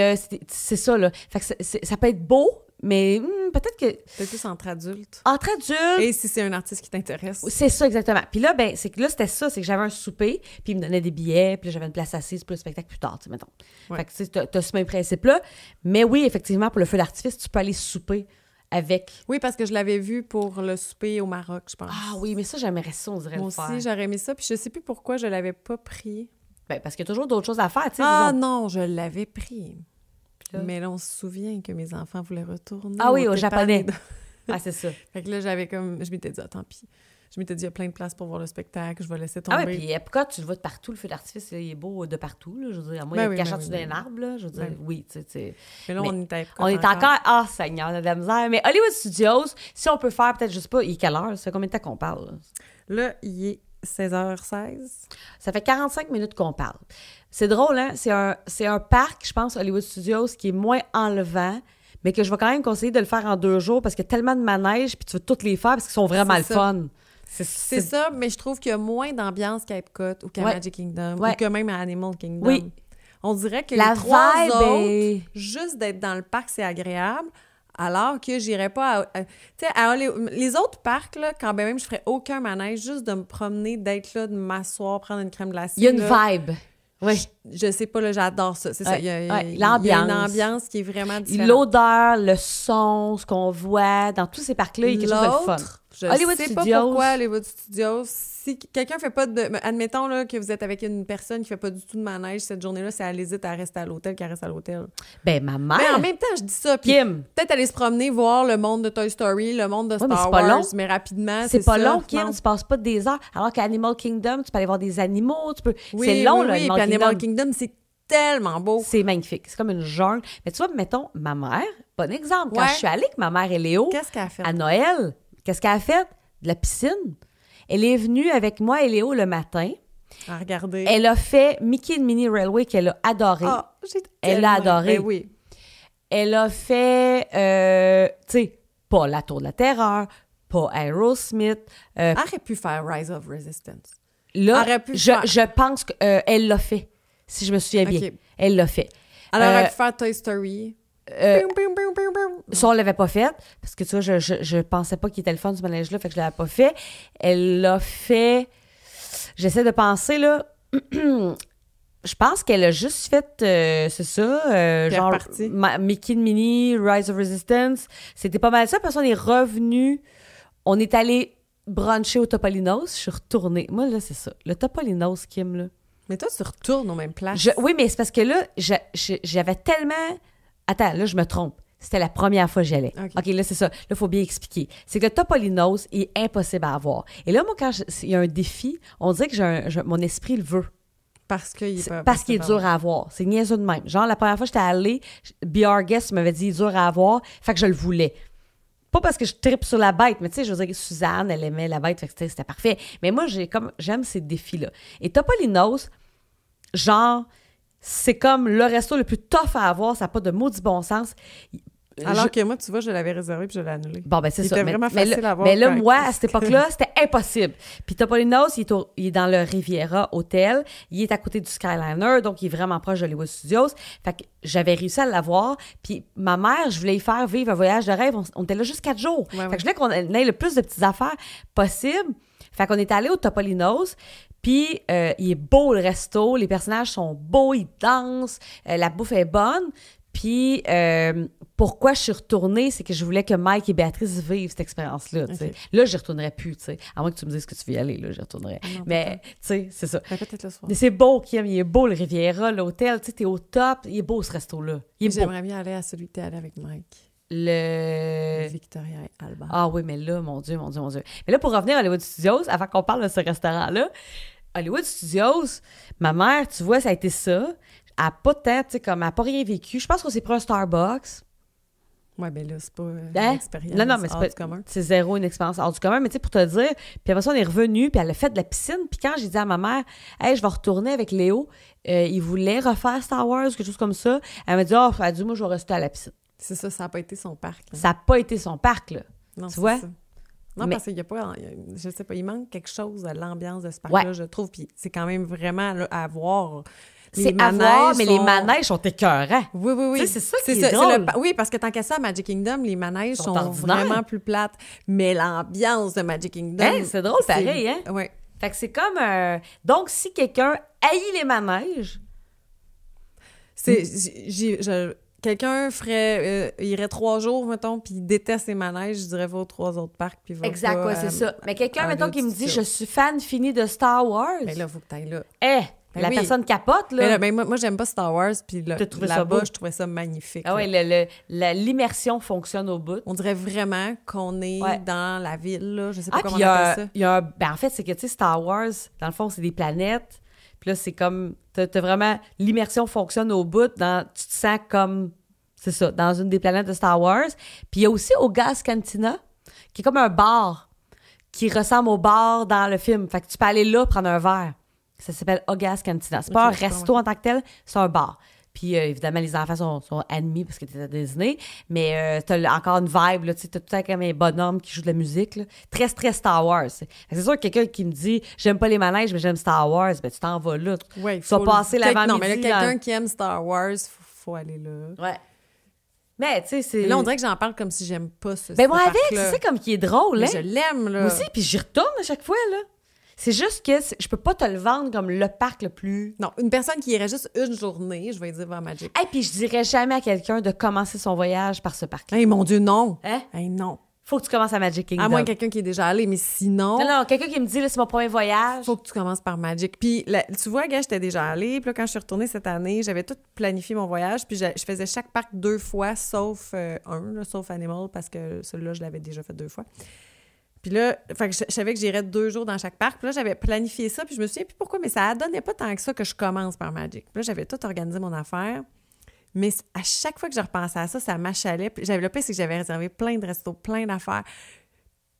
c'est ça, là. Fait que ça peut être beau, mais peut-être que... Peut-être plus entre adultes. Entre adultes... Et si c'est un artiste qui t'intéresse. C'est ça, exactement. Puis là, ben, c'est que là, c'était ça, c'est que j'avais un souper, puis il me donnait des billets, puis là, j'avais une place assise pour le spectacle plus tard, tu sais, mettons. Ouais. Fait que, tu sais, t'as ce même principe-là. Mais oui, effectivement, pour le feu d'artifice, tu peux aller souper avec... Oui, parce que je l'avais vu pour le souper au Maroc, je pense. Ah oui, mais ça, j'aimerais ça, on dirait Moi le faire. aussi, j'aurais aimé ça, puis je sais plus pourquoi je l'avais pas pris. Ben, parce qu'il y a toujours d'autres choses à faire, tu sais. Ah disons. non, je l'avais pris. Là. Mais là, on se souvient que mes enfants voulaient retourner. Ah oui, au japonais. Ah, c'est ça. Fait que là, je m'étais dit, tant pis. Je m'étais dit, il y a plein de places pour voir le spectacle, je vais laisser tomber. Ah oui, puis Epcot, tu le vois de partout, le feu d'artifice, il est beau de partout, là, je veux dire. À moins, il y a cachant sur un arbre, là, je veux dire, oui, tu sais. Mais là, on est à Epcot. On est encore... Ah, Seigneur, on a de la misère. Mais Hollywood Studios, si on peut faire, peut-être, je sais pas, il est quelle heure? Ça fait combien de temps qu'on parle? Là, il est 16h16. Ça fait 45 minutes qu'on parle. C'est drôle, hein? C'est un parc, je pense, Hollywood Studios, qui est moins enlevant, mais que je vais quand même conseiller de le faire en 2 jours parce qu'il y a tellement de manèges, puis tu veux toutes les faire parce qu'ils sont vraiment le fun. C'est ça, mais je trouve qu'il y a moins d'ambiance qu'à Epcot ou qu'à Magic Kingdom ou que même à Animal Kingdom. Oui. On dirait que la les 3 vibe autres, juste d'être dans le parc, c'est agréable, alors que j'irais pas tu sais, les autres parcs, là, quand même, je ferais aucun manège, juste de me promener, d'être là, de m'asseoir, prendre une crème glacée. Il y a une vibe. Oui. Je sais pas, là, j'adore ça. C'est ça. Il y a une ambiance qui est vraiment différente. L'odeur, le son, ce qu'on voit dans tous ces parcs-là, il y a quelque chose de fun. Je sais pas pourquoi Hollywood Studios. Si quelqu'un fait pas de... Admettons là, que vous êtes avec une personne qui fait pas du tout de manège cette journée-là, c'est elle hésite à rester à l'hôtel qu'elle reste à l'hôtel. Ben, ma mère... Mais en même temps, je dis ça. Puis peut-être aller se promener, voir le monde de Toy Story, le monde de Star Wars, mais rapidement, c'est pas long, Kim. Tu passes pas des heures. Alors qu'à Animal Kingdom, tu peux aller voir des animaux. Tu peux... Oui, c'est long, là, Animal Kingdom. Animal Kingdom, c'est tellement beau. C'est magnifique. C'est comme une jungle. Mais tu vois, mettons, ma mère, bon exemple, quand je suis allée avec ma mère et Léo, qu'est-ce qu'elle a fait? À Noël, qu'est-ce qu'elle a fait? De la piscine. Elle est venue avec moi et Léo le matin. À regarder. Elle a fait Mickey and Minnie Railway qu'elle a adoré. Ah, elle l'a adoré. Ben oui. Elle a fait, tu sais, pas La Tour de la Terreur, pas Aerosmith. Elle aurait pu faire Rise of Resistance. Là, je pense qu'elle l'a fait, si je me souviens bien. Elle l'a fait. Elle aurait pu faire Toy Story. Ça, on l'avait pas fait, parce que tu vois, je pensais pas qu'il était le fun du manège-là, fait que je l'avais pas fait. Elle l'a fait... J'essaie de penser, là... Je pense qu'elle a juste fait, c'est ça, genre Mickey and Minnie, Rise of Resistance. C'était pas mal ça, parce qu'on est revenu, on est allé bruncher au Topolinos, je suis retournée. Moi, là, c'est ça. Le Topolinos, Kim, là. Mais toi, tu retournes aux mêmes places. Oui, mais c'est parce que là, j'avais tellement... Attends, là, je me trompe. C'était la première fois que j'y allais. OK, là, c'est ça. Là, il faut bien expliquer. C'est que le Topolinos est impossible à avoir. Et là, moi, quand il y a un défi, on dirait que mon esprit le veut. Parce qu'il est dur à avoir. C'est niaiseux de même. Genre, la première fois que j'étais allée, BR Guest m'avait dit « dur à avoir », fait que je le voulais. Pas parce que je tripe sur la bête, mais tu sais, je veux dire, Suzanne, elle aimait la bête, fait que c'était parfait. Mais moi, j'aime ces défis-là. Et Topolinos, genre... C'est comme le resto le plus tough à avoir, ça n'a pas de maudit bon sens. Alors que moi, tu vois, je l'avais réservé puis je l'ai annulé. Bon, ben c'est ça. C'était vraiment facile à avoir. Mais là, moi, à cette époque-là, c'était impossible. Puis Topolinos, il est dans le Riviera Hotel. Il est à côté du Skyliner, donc il est vraiment proche de Hollywood Studios. Fait que j'avais réussi à l'avoir. Puis ma mère, je voulais y faire vivre un voyage de rêve. On était là juste 4 jours. Fait que je voulais qu'on ait le plus de petites affaires possible. Fait qu'on est allé au Topolinos. Puis, il est beau, le resto. Les personnages sont beaux, ils dansent. La bouffe est bonne. Puis, pourquoi je suis retournée, c'est que je voulais que Mike et Béatrice vivent cette expérience-là. Okay. Là, j'y retournerais plus, tu sais. À moins que tu me dises que tu veux y aller, là, j'y retournerais. Non, mais, tu sais, c'est ça. Peut-être le soir. Mais c'est beau, Kim. Il est beau, le Riviera, l'hôtel. Tu sais, t'es au top. Il est beau, ce resto-là. J'aimerais bien aller à celui que t'es allé avec Mike. Le Victoria et Albert. Ah oui, mais là, mon Dieu. Mais là, pour revenir à Hollywood Studios, avant qu'on parle de ce restaurant-là, Hollywood Studios, ma mère, tu vois, ça a été ça. Elle n'a pas tant, tu sais, comme elle n'a pas rien vécu. Je pense qu'on s'est pris un Starbucks. Ouais, ben là, c'est pas une expérience non, mais hors du commun. C'est zéro une expérience hors du commun. Mais tu sais, pour te dire, puis après ça, on est revenu, puis elle a fait de la piscine. Puis quand j'ai dit à ma mère, « Hey, je vais retourner avec Léo. Il voulait refaire Star Wars, quelque chose comme ça. » Elle m'a dit, « Oh, elle a dit, moi, je vais rester à la piscine. » C'est ça n'a pas été son parc. Hein. Ça n'a pas été son parc, là. Non, tu vois? Ça. Non, parce qu'il n'y a pas... Je sais pas, il manque quelque chose à l'ambiance de ce parc-là, je trouve. Puis c'est quand même vraiment là, à voir. C'est à voir, mais les manèges sont écœurants. Oui. Tu sais, c'est ça qui est drôle. Oui, parce que tant qu'à ça, à Magic Kingdom, les manèges sont vraiment plus plates. Mais l'ambiance de Magic Kingdom... c'est drôle, pareil, hein? Oui. Fait que c'est comme... Donc, si quelqu'un haït les manèges... quelqu'un irait 3 jours, mettons, puis il déteste les manèges, je dirais, va aux 3 autres parcs, puis va exact, pas, ouais, c'est ça. Mais quelqu'un, mettons, qui me dit, je suis fan fini de Star Wars. Mais là, il faut que t'ailles là. La personne capote, là. Mais moi, j'aime pas Star Wars, puis là-bas, je trouvais ça magnifique. Ah oui, l'immersion fonctionne au bout. On dirait vraiment qu'on est dans la ville, là. Je sais pas comment on appelle ça. Ben, en fait, c'est que, tu sais, Star Wars, dans le fond, c'est des planètes. Puis là, c'est comme... T'as vraiment... L'immersion fonctionne au bout. Tu te sens comme... C'est ça, dans une des planètes de Star Wars. Puis il y a aussi Oga's Cantina, qui est comme un bar, qui ressemble au bar dans le film. Fait que tu peux aller là prendre un verre. Ça s'appelle Oga's Cantina. C'est pas un resto en tant que tel, c'est un bar. Puis évidemment, les enfants sont admis parce que t'es à Disney, mais t'as encore une vibe, là, tu sais, t'as tout le temps comme un bonhomme qui joue de la musique, là. Très, très Star Wars. C'est sûr que quelqu'un qui me dit « J'aime pas les manèges, mais j'aime Star Wars », ben tu t'en vas là. Tu vas passer l'avant-midi. Non, mais là, quelqu'un qui aime Star Wars, faut aller là. Ouais. Mais, tu sais, c'est... Mais là, on dirait que j'en parle comme si j'aime pas ce Ben moi, avec, c'est ça comme qui est drôle, hein. Je l'aime, là. Moi aussi, puis j'y retourne à chaque fois, là. C'est juste que je peux pas te le vendre comme le parc le plus... Non, une personne qui irait juste une journée, je vais dire vers Magic. Et puis je dirais jamais à quelqu'un de commencer son voyage par ce parc-là. Hey, mon Dieu, non! Hein? Hey, non. Faut que tu commences à Magic Kingdom. À moins quelqu'un qui est déjà allé, mais sinon... Non, quelqu'un qui me dit, là, c'est mon premier voyage. Faut que tu commences par Magic. Puis, tu vois, gars, j'étais déjà allée. Puis là, quand je suis retournée cette année, j'avais tout planifié mon voyage. Puis, je faisais chaque parc 2 fois, sauf sauf Animal, parce que celui-là, je l'avais déjà fait 2 fois. Puis là, fait que je savais que j'irais 2 jours dans chaque parc. Puis là, j'avais planifié ça. Puis je me souviens plus pourquoi, mais ça donnait pas tant que ça que je commence par Magic. Puis là, j'avais tout organisé mon affaire. Mais à chaque fois que je repensais à ça, ça m'achalait. Puis le pire, c'est que j'avais réservé plein de restos, plein d'affaires.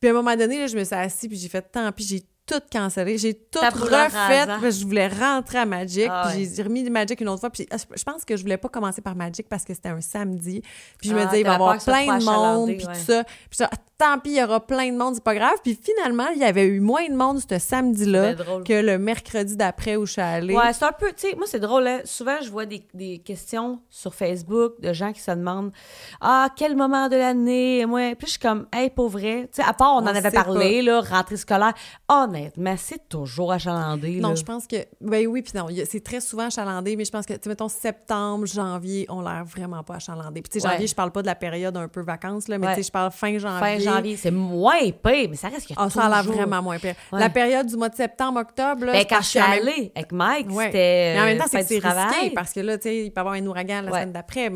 Puis à un moment donné, là, je me suis assise, puis j'ai fait tant pis, j'ai tout cancellé, j'ai tout refait. Je voulais rentrer à Magic, puis j'ai remis Magic une autre fois. Puis je pense que je voulais pas commencer par Magic parce que c'était un samedi. Puis je me disais, il va y avoir plein de monde, puis tout ça. Puis tant pis, il y aura plein de monde, c'est pas grave. Puis finalement, il y avait eu moins de monde ce samedi-là que le mercredi d'après où je suis allée. Ouais, c'est un peu, tu sais, moi, c'est drôle, hein? Souvent, je vois des questions sur Facebook de gens qui se demandent « Ah, quel moment de l'année? » Moi, puis je suis comme « Hey, pour vrai. » Tu sais, à part, on en avait parlé, là, rentrée scolaire. Honnêtement, c'est toujours achalandé, là. Non, je pense que... Ben oui, puis non, c'est très souvent achalandé, mais je pense que, tu sais, mettons, septembre, janvier, on l'air vraiment pas achalandé. Puis tu sais, janvier, je parle pas de la période un peu vacances, là, mais tu sais, je parle fin janvier. C'est moins pire, mais ça reste qu'il y a toujours... Ça a l'air vraiment moins pire. Ouais. La période du mois de septembre, octobre... Là, quand je suis allée avec Mike, c'était... Mais en même temps, c'est risqué, parce que là, tu sais, il peut y avoir un ouragan la semaine d'après,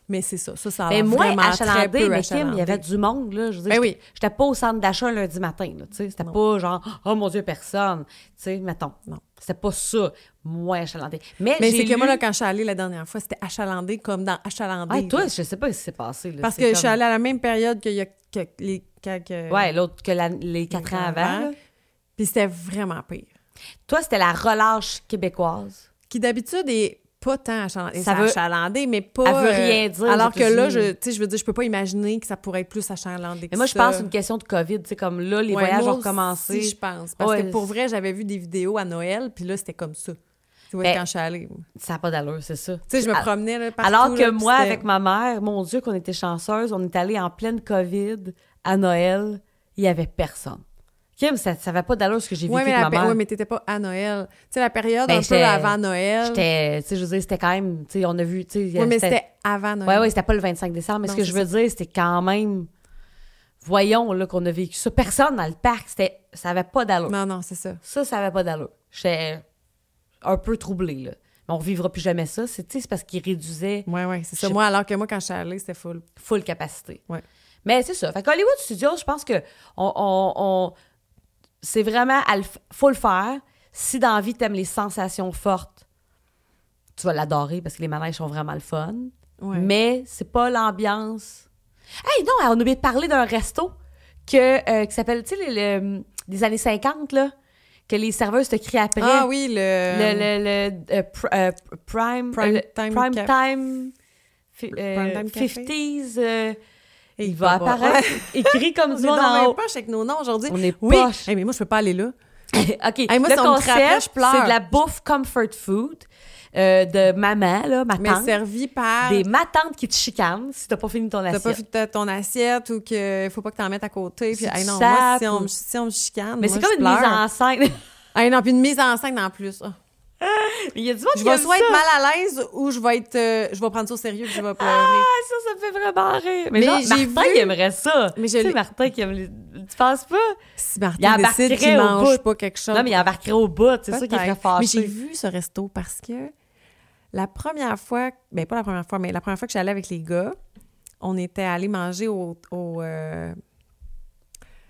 mais c'est ça. Ça a l'air vraiment très peu achalandé. Kim, il y avait du monde, là. Je veux dire, j'étais pas au centre d'achat un lundi matin, là, tu sais. C'était pas genre, oh mon Dieu, personne. Tu sais, mettons. Non. C'était pas ça, moins achalandé. Mais c'est que moi, là, quand je suis allée la dernière fois, c'était achalandé comme dans achalandé. Ah, toi, je sais pas ce qui s'est passé, là. Parce que je suis allée à la même période qu'il y a les... l'autre que les 4 ans avant. Puis c'était vraiment pire. Toi, c'était la relâche québécoise. Qui d'habitude est pas tant achalandé, mais pas... Elle veut rien dire. Alors que là, je veux dire, je peux pas imaginer que ça pourrait être plus achalandé que mais moi, je pense que c'est une question de COVID. Tu sais, comme là, les voyages ont recommencé. Oui, je pense. Parce que pour vrai, j'avais vu des vidéos à Noël, puis là, c'était comme ça. Tu vois, quand je suis allée. Ça n'a pas d'allure, c'est ça. Tu sais, je me promenais là, partout. Alors que moi, avec ma mère, mon Dieu, qu'on était chanceuse, on est allé en pleine COVID à Noël, il y avait personne. Kim, ça n'avait pas d'allure ce que j'ai vécu avec ma mère. Oui, mais t'étais pas à Noël. Tu sais, la période un peu avant Noël. Tu sais, je veux dire, c'était quand même, tu sais, on a vu, tu sais. Oui, mais c'était avant Noël. Oui, c'était pas le 25 décembre, mais ce que je veux dire, c'était quand même, voyons, là, qu'on a vécu ça. Personne dans le parc, ça avait pas d'allure. Non, c'est ça. Ça avait pas d'allure. J'étais un peu troublée, là. Mais on revivra plus jamais ça. C'est parce qu'ils réduisaient... Oui, c'est ça. Moi, alors que moi, quand je suis allée, c'était full. Full capacité. Oui. Mais c'est ça. Fait qu'Hollywood Studios, je pense que c'est vraiment... faut le faire. Si dans la vie, t'aimes les sensations fortes, tu vas l'adorer parce que les manèges sont vraiment le fun. Ouais. Mais c'est pas l'ambiance... Hey, non, on a oublié de parler d'un resto qui s'appelle, tu sais, des années 50, là, que les serveuses te crient après. Ah oui, Prime Time 50s... il va apparaître, écrit comme du monde en haut. On est poche avec nos noms aujourd'hui. On est poche. Hey, mais moi, je peux pas aller là. OK, hey, moi, le concept, je pleure. C'est de la bouffe comfort food de maman, là, ma tante. Mais servi par... Des matantes qui te chicanent si t'as pas fini ton assiette. T'as pas fini ton assiette ou qu'il faut pas que t'en mettes à côté. Puis, hey, non, moi, si on me chicane, mais moi, c'est comme une mise en scène. Hey, non, puis une mise en scène en plus. Oh. Mais il y a du monde Je qui vais aime soit ça. être mal à l'aise ou je vais prendre ça au sérieux et je vais pleurer. Ah, ça me fait vraiment rire. Mais genre, j'ai Martin, il aimerait ça. Mais tu sais, Martin qui aime les... Tu penses pas? Si Martin décide qu'il mange pas quelque chose... Non, mais il embarquerait au bout. C'est ça qui ferait fâché. Mais j'ai vu ce resto parce que la première fois... Ben, pas la première fois, mais la première fois que j'allais avec les gars, on était allés manger au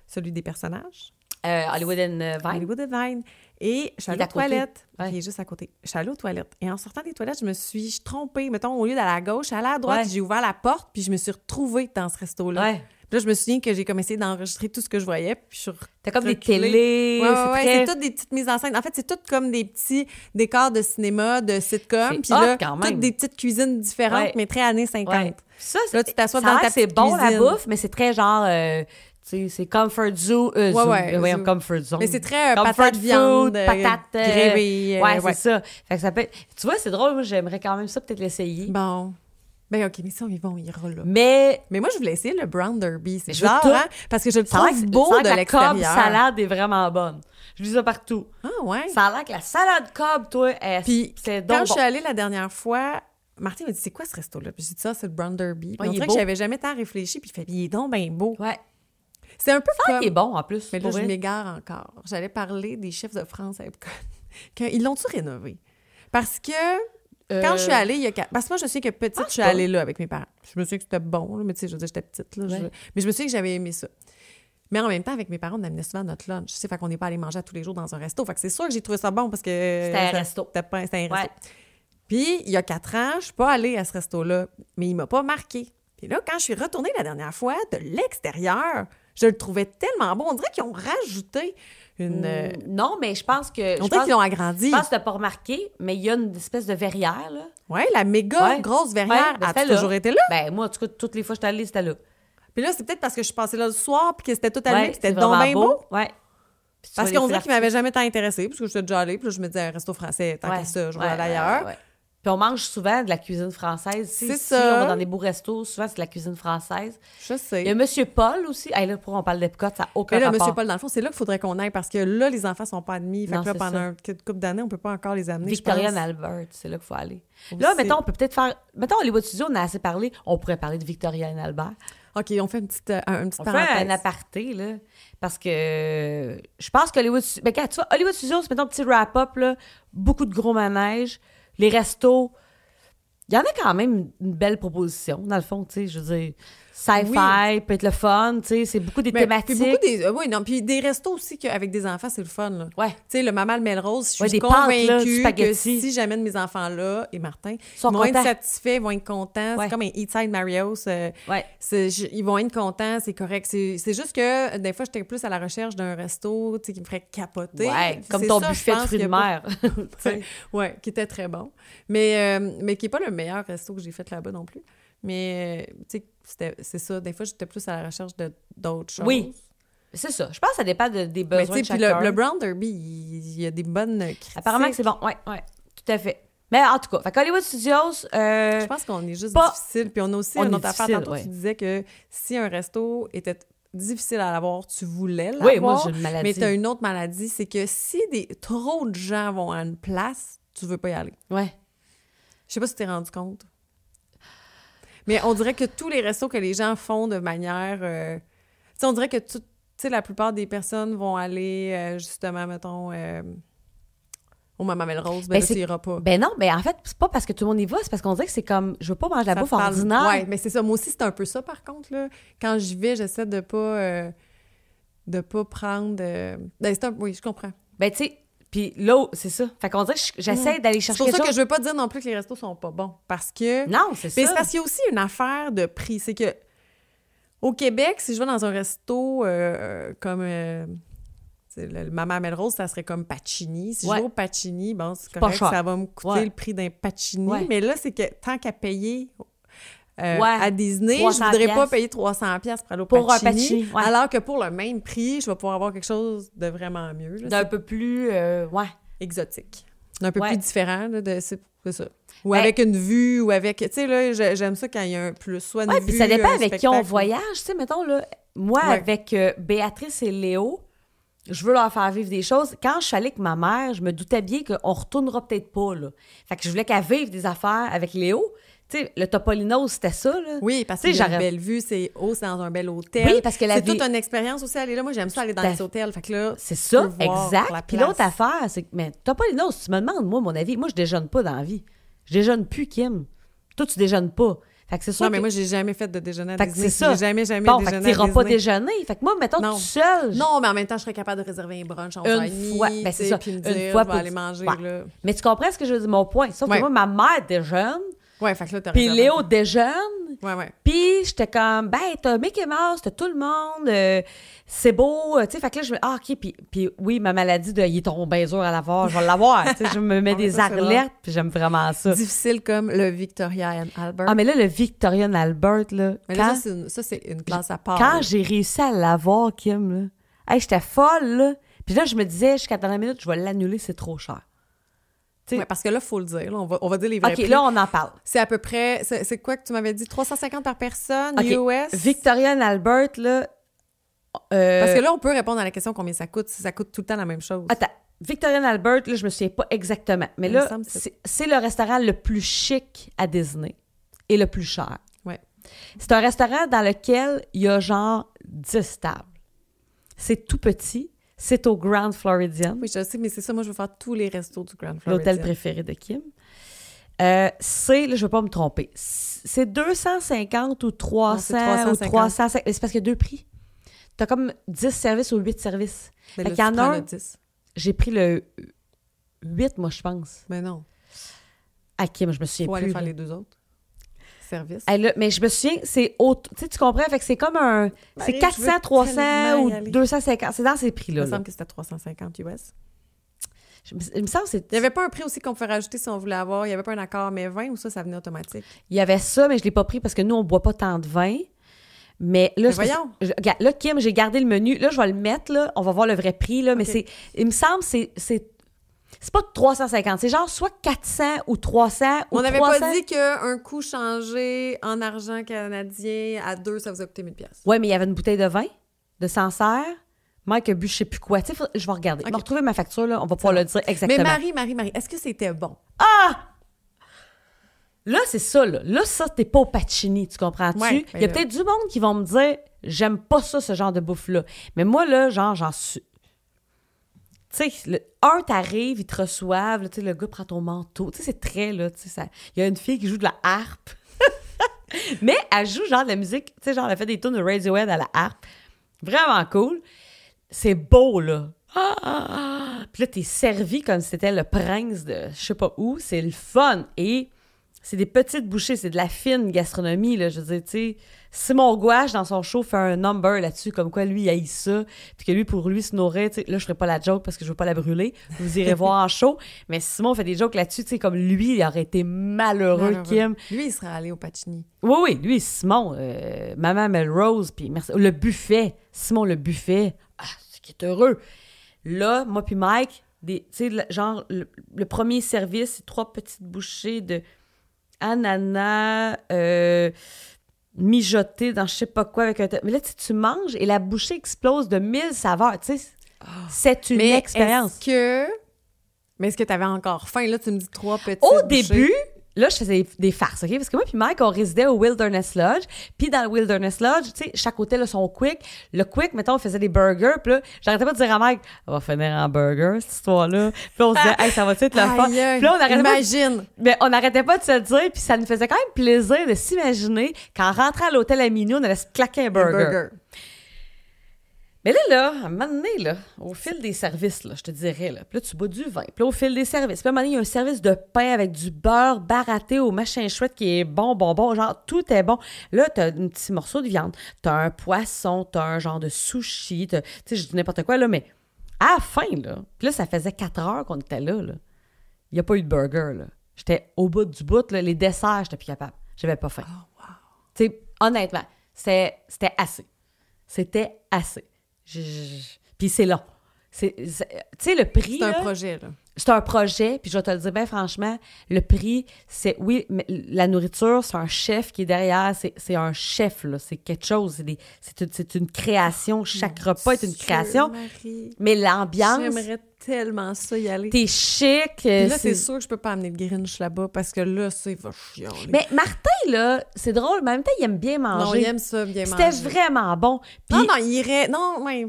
celui des personnages. Hollywood and Vine. Hollywood and Vine. Et je suis allée aux toilettes. Ouais. Il est juste à côté. Je suis allée aux toilettes. Et en sortant des toilettes, je me suis trompée. Mettons, au lieu d'aller à gauche, je suis allée à droite. Ouais. J'ai ouvert la porte, puis je me suis retrouvée dans ce resto-là. Ouais. Puis là, je me souviens que j'ai comme essayé d'enregistrer tout ce que je voyais. Puis je suis T'as comme des reculée. télés. C'est toutes des petites mises en scène. En fait, c'est tout comme des petits décors de cinéma, de sitcom. Puis hot, là, quand même. toutes des petites cuisines différentes, mais très années 50. Ouais. Ça, Là, tu t'assois ça a dans l'air ta que c'est petite bon, cuisine. la bouffe, mais c'est très genre... tu sais, c'est comfort zoo. Zoo. Comfort zone. Mais c'est très comfort patate viande, patate gravy. Ouais, c'est ça. Fait que ça peut... Tu vois, c'est drôle. Moi, j'aimerais quand même ça, peut-être l'essayer. Bon. Ben OK, mais ça, on ira là. Mais moi, je voulais essayer le brown derby. C'est je veux bizarre, tout. hein? Parce que je le ça a l'air trouve que- beau ça a l'air de que la Cobb l'extérieur. salade est vraiment bonne. Je lis ça partout. Ah ouais? Ça a l'air que la salade Cobb, toi, Puis c'est quand donc je suis allée la dernière fois, Martin m'a dit, c'est quoi ce resto-là? Puis j'ai dit, ça, c'est le brown derby. Puis Ouais, on il est dirait beau. que j'avais jamais tant réfléchi. Puis il fait, il est donc bien beau. Ouais. C'est un peu Ça a l'air comme... qu'il est bon, en plus. Mais là, pour je vrai. m'égare encore. J'allais parler des chefs de France à Epcot. Ils l'ont-tu rénové? Parce que quand je suis allée, il y a... Parce que moi, je sais que petite, je suis allée là avec mes parents. Je me souviens que c'était bon, là, mais tu sais, je veux dire, j'étais petite. Là, Ouais. Mais je me souviens que j'avais aimé ça. Mais en même temps, avec mes parents, on amenait souvent notre lunch. Tu sais, fait qu'on n'est pas allé manger à tous les jours dans un resto. Fait que c'est sûr que j'ai trouvé ça bon parce que... C'était un resto. C'était un resto. Ouais. Puis, il y a 4 ans, je suis pas allée à ce resto-là, mais il m'a pas marqué. Puis là, quand je suis retournée la dernière fois, de l'extérieur, je le trouvais tellement bon. On dirait qu'ils ont rajouté une... Non, mais je pense que... on dirait qu'ils l'ont agrandi. Je pense que t'as pas remarqué, mais il y a une espèce de verrière, là. Ouais, la méga Ouais. grosse verrière ben, a c'était là. toujours été là. Ben, moi, en tout cas, toutes les fois que je suis allée, c'était là. Puis là, c'est peut-être parce que je suis passée là le soir puis que c'était tout allumé Ouais, puis c'était c'est donc vraiment bien beau. Ouais. Puis tu Parce vois qu'on les dirait qu'ils m'avaient jamais tant intéressée parce que j'étais déjà allée puis là, je me disais, un resto français, tant qu'à ça, je vais aller ailleurs. ouais. Puis on mange souvent de la cuisine française. C'est Ici, ça. on va dans des beaux restos, souvent c'est de la cuisine française. Je sais. Il y a Monsieur Paul aussi. Hey, là, pour on parle d'Epcot, ça n'a aucun Mais là, rapport. Monsieur Paul, dans le fond, c'est là qu'il faudrait qu'on aille parce que là, les enfants sont pas admis. Fait Non, que là, c'est pendant ça. une couple d'années, on peut pas encore les amener. Victoria je pense. Albert, c'est là qu'il faut aller. Aussi. Là, mettons, on peut peut-être faire... Mettons, Hollywood Studios, on a assez parlé. On pourrait parler de Victoria Albert. OK, on fait une petite On fait parenthèse. un aparté, là, parce que je pense que Hollywood... Ben, quand tu vois, Hollywood Studios, mettons, un petit wrap-up, là, beaucoup de gros manèges, les restos... Il y en a quand même une belle proposition, dans le fond, tu sais, je veux dire, sci-fi, peut être le fun, tu sais, c'est beaucoup des Mais, thématiques. puis beaucoup des, oui, non, puis des restos aussi qu'avec des enfants, c'est le fun, là. Ouais. Tu sais, le Maman le Melrose, je suis Ouais, des pâtes, là, du convaincue que spaghetti. si j'amène mes enfants là, et Martin, ils Sont vont être contents. satisfaits, ils vont être contents. Ouais. C'est comme un Eatside Mario's. Ouais. Ils vont être contents, c'est correct. C'est juste que des fois, j'étais plus à la recherche d'un resto, tu sais, qui me ferait capoter. Ouais, comme C'est ton ça, je buffet de pense, fruits qu'il de y a pas- mer. Tu sais. Ouais, qui était très bon. Mais qui n'est pas le meilleur resto que j'ai fait là-bas non plus. Mais, tu sais, c'est ça. Des fois, j'étais plus à la recherche d'autres choses. Oui. C'est ça. Je pense que ça dépend des Mais besoins tu de sais, puis chacun. le Brown Derby, il y a des bonnes critiques. Apparemment que c'est bon. Ouais, tout à fait. Mais en tout cas, fait Hollywood Studios... Je pense qu'on est juste pas- difficile. Puis on a aussi on une est autre affaire. difficile, Tantôt, ouais. tu disais que si un resto était difficile à l'avoir, tu voulais l'avoir. Oui, moi, j'ai une maladie. Mais tu as une autre maladie, c'est que si trop de gens vont à une place, tu veux pas y aller. Ouais. Je sais pas si tu t'es rendu compte. Mais on dirait que tous les restos que les gens font de manière... tu sais, on dirait que tu sais, la plupart des personnes vont aller, justement, mettons, au Maman Melrose, ben là, tu iras pas. Ben non, mais en fait, c'est pas parce que tout le monde y va, c'est parce qu'on dirait que c'est comme... Je veux pas manger la Ça bouffe te parle- ordinaire. Ouais, mais c'est ça. Moi aussi, c'est un peu ça, par contre, là. Quand j'y vais, j'essaie de pas prendre... Ben, oui, je comprends. Ben, tu sais, puis là, c'est ça. Fait qu'on dirait que j'essaie d'aller C'est chercher pour ça quelque que chose. je veux pas dire non plus que les restos sont pas bons. Parce que... Non, c'est Mais ça. c'est parce qu'il y a aussi une affaire de prix. C'est que au Québec, si je vais dans un resto comme le Maman Melrose, ça serait comme Pacini. Si je Ouais. vais au Pacini, bon, c'est pas correct, cher. ça va me coûter Ouais. le prix d'un Pacini. Ouais. Mais là, c'est que tant qu'à payer Ouais. à Disney, 300 je voudrais pas piastres. payer 300$ pour aller au Pour un Pacini. Pacini, ouais. Alors que pour le même prix, je vais pouvoir avoir quelque chose de vraiment mieux. Là. D'un peu plus... ouais. Exotique. Un peu Ouais. plus différent, là, c'est ça. Ou Ben- avec une vue, ou avec... Tu sais, là, j'aime ça quand il y a un plus, soit une Ouais, vue, puis ça dépend un avec qui on spectacle. voyage. Tu sais, mettons, là, moi, Ouais. avec Béatrice et Léo, je veux leur faire vivre des choses. Quand je suis allée avec ma mère, je me doutais bien qu'on retournera peut-être pas, là. Fait que je voulais qu'elle vive des affaires avec Léo. Tu sais, le Topolino, c'était ça, là. Oui, parce qu'il y a une belle vue, c'est dans un bel hôtel. Oui, parce que c'est toute une expérience aussi, aller là. Moi, j'aime ça aller dans les hôtels. Fait que là, c'est ça, exact. Puis l'autre affaire, c'est que, mais Topolino, si tu me demandes, moi, mon avis, moi, je déjeune pas dans la vie. Je déjeune plus, Kim. Toi, tu déjeunes pas. Fait que c'est sûr. Non, mais moi, j'ai jamais fait de déjeuner à Disney. C'est ça. J'ai jamais déjeuné fait que t'iras pas déjeuner. Fait que moi, mettons, tout seul. Non, mais en même temps, je serais capable de réserver un brunch en une fois. Ben, c'est ça. Puis me dire, je vais aller manger, là. Mais tu comprends ce que je veux dire, mon point. Sauf que moi, ma mère déjeune. Ouais, fait que là, t'as puis Léo déjeune. Ouais. Puis j'étais comme, ben, t'as Mickey Mouse, t'as tout le monde, c'est beau. Tu sais, fait que là, je me OK. Puis oui, ma maladie de il est trop bien dur à l'avoir, je vais l'avoir. Tu sais, je me mets des arlettes, puis j'aime vraiment ça. Difficile comme le Victoria & Albert. Ah, mais là, le Victoria & Albert, là. Mais là, ça, c'est une classe à part. Quand j'ai réussi à l'avoir, Kim, là, hey, j'étais folle, là. Puis là, je me disais, jusqu'à la dernière minute, je vais l'annuler, c'est trop cher. Ouais, parce que là, il faut le dire. Là, on va dire les vrais prix. OK, là, on en parle. C'est à peu près... C'est quoi que tu m'avais dit? 350 par personne, US? Victoria & Albert, là... Parce que là, on peut répondre à la question combien ça coûte, si ça coûte tout le temps la même chose. Attends, Victoria & Albert, là, je me souviens pas exactement. Mais là, c'est le restaurant le plus chic à Disney et le plus cher. Ouais. C'est un restaurant dans lequel il y a genre 10 tables. C'est tout petit. C'est au Grand Floridian. Oui, je sais, mais c'est ça. Moi, je veux faire tous les restos du Grand Floridian. L'hôtel préféré de Kim. Là, je ne veux pas me tromper. C'est 250 ou 300 ou 350. C'est parce qu'il y a 2 prix. Tu as comme 10 services ou 8 services. Mais là, tu prends le 10. J'ai pris le 8, moi, je pense. Mais non. À Kim, je me souviens plus. Faut aller faire les 2 autres services. Là, mais je me souviens, c'est autre. Tu sais, tu comprends? Fait que c'est comme un. C'est 400, 300 ou 250. C'est dans ces prix-là. Il me semble que c'était 350 US. Il me semble que c'est... Il n'y avait pas un prix aussi qu'on pouvait rajouter si on voulait avoir. Il n'y avait pas un accord, mais 20 ou ça venait automatique? Il y avait ça, mais je ne l'ai pas pris parce que nous, on ne boit pas tant de vin. Mais là, voyons! Là, Kim, j'ai gardé le menu. Là, je vais le mettre, là. On va voir le vrai prix, là. Mais c'est... Il me semble que c'est pas 350. C'est genre soit 400 ou 300 ou 300. On n'avait pas dit qu'un coût changé en argent canadien à 2, ça vous a coûté 1000$. Oui, mais il y avait une bouteille de vin, de Sancerre. Mike a bu je sais plus quoi. Tu sais, je vais regarder. Okay. Je vais retrouver ma facture, là. On va pouvoir le dire exactement. Mais Marie, est-ce que c'était bon? Ah! Là, c'est ça, là. Là, ça, t'es pas au Pacini, tu comprends-tu? Ouais, il y a peut-être du monde qui vont me dire, j'aime pas ça, ce genre de bouffe-là. Mais moi, là, genre, j'en suis... Tu sais, t'arrives, ils te reçoivent, là, tu sais, le gars prend ton manteau. Tu sais, c'est très, là, tu sais, ça... Il y a une fille qui joue de la harpe. Mais elle joue, genre, de la musique, tu sais, genre, elle fait des tunes de Radiohead à la harpe. Vraiment cool. C'est beau, là. Puis là, t'es servi comme si c'était le prince de je sais pas où. C'est le fun. Et c'est des petites bouchées. C'est de la fine gastronomie, là. Je veux dire, tu sais, Simon Gouache, dans son show, fait un number là-dessus, comme quoi lui, il haït ça. Puis que lui, pour lui, se nourrir, tu sais, là, je ferai pas la joke parce que je veux pas la brûler. Vous irez voir en show. Mais Simon fait des jokes là-dessus, tu sais, comme lui, il aurait été malheureux, Kim. Lui, il serait allé au Pacini. Oui, lui, Simon, Maman Melrose, puis merci. Le buffet. Simon, le buffet. Ah, qui est heureux. Là, moi puis Mike, tu sais, genre, le premier service, c'est 3 petites bouchées de ananas mijotées dans je sais pas quoi avec un... Mais là, tu manges et la bouchée explose de 1000 saveurs, tu sais. C'est une expérience. Mais est-ce que tu avais encore faim? Là, tu me dis 3 petites Au bouchées. Début... Là, je faisais des farces, OK? Parce que moi puis Mike, on résidait au Wilderness Lodge. Puis dans le Wilderness Lodge, tu sais, chaque hôtel a son quick. Le quick, mettons, on faisait des burgers. Puis là, j'arrêtais pas de dire à Mike, on va finir en burger, cette histoire-là. Puis on se disait, hey, ça va-tu être le fun? Puis là, on n'arrêtait pas de se le dire. Puis ça nous faisait quand même plaisir de s'imaginer qu'en rentrant à l'hôtel à minuit, on allait se claquer un burger. Mais là, à un moment donné, là, au fil des services, là, je te dirais, là, puis là, tu bois du vin, puis là, au fil des services, puis à un moment donné, il y a un service de pain avec du beurre baratté au machin chouette qui est bon, genre, tout est bon. Là, t'as un petit morceau de viande, t'as un poisson, t'as un genre de sushi, tu sais, je dis n'importe quoi, là, mais à la fin, là, puis là, ça faisait 4 heures qu'on était là. Il n'y a pas eu de burger, là. J'étais au bout du bout, là, les desserts, j'étais plus capable. J'avais pas faim. Oh, wow. Tu sais, honnêtement, c'était assez. C'était assez. Puis c'est long. Tu sais, le prix. C'est un projet, là. c'est un projet, puis je vais te le dire bien franchement, le prix, c'est, oui, mais la nourriture, c'est un chef qui est derrière, c'est un chef, là, c'est quelque chose, c'est une création, chaque repas est une création, Marie, mais l'ambiance... J'aimerais tellement ça y aller. T'es chic. Puis là, c'est sûr que je peux pas amener le Grinch là-bas, parce que là, ça, il va chialer. Mais Martin, là, c'est drôle, mais en même temps, il aime bien manger. Non, il aime ça, bien manger. C'était vraiment bon. Puis, non, il irait... Non, mais...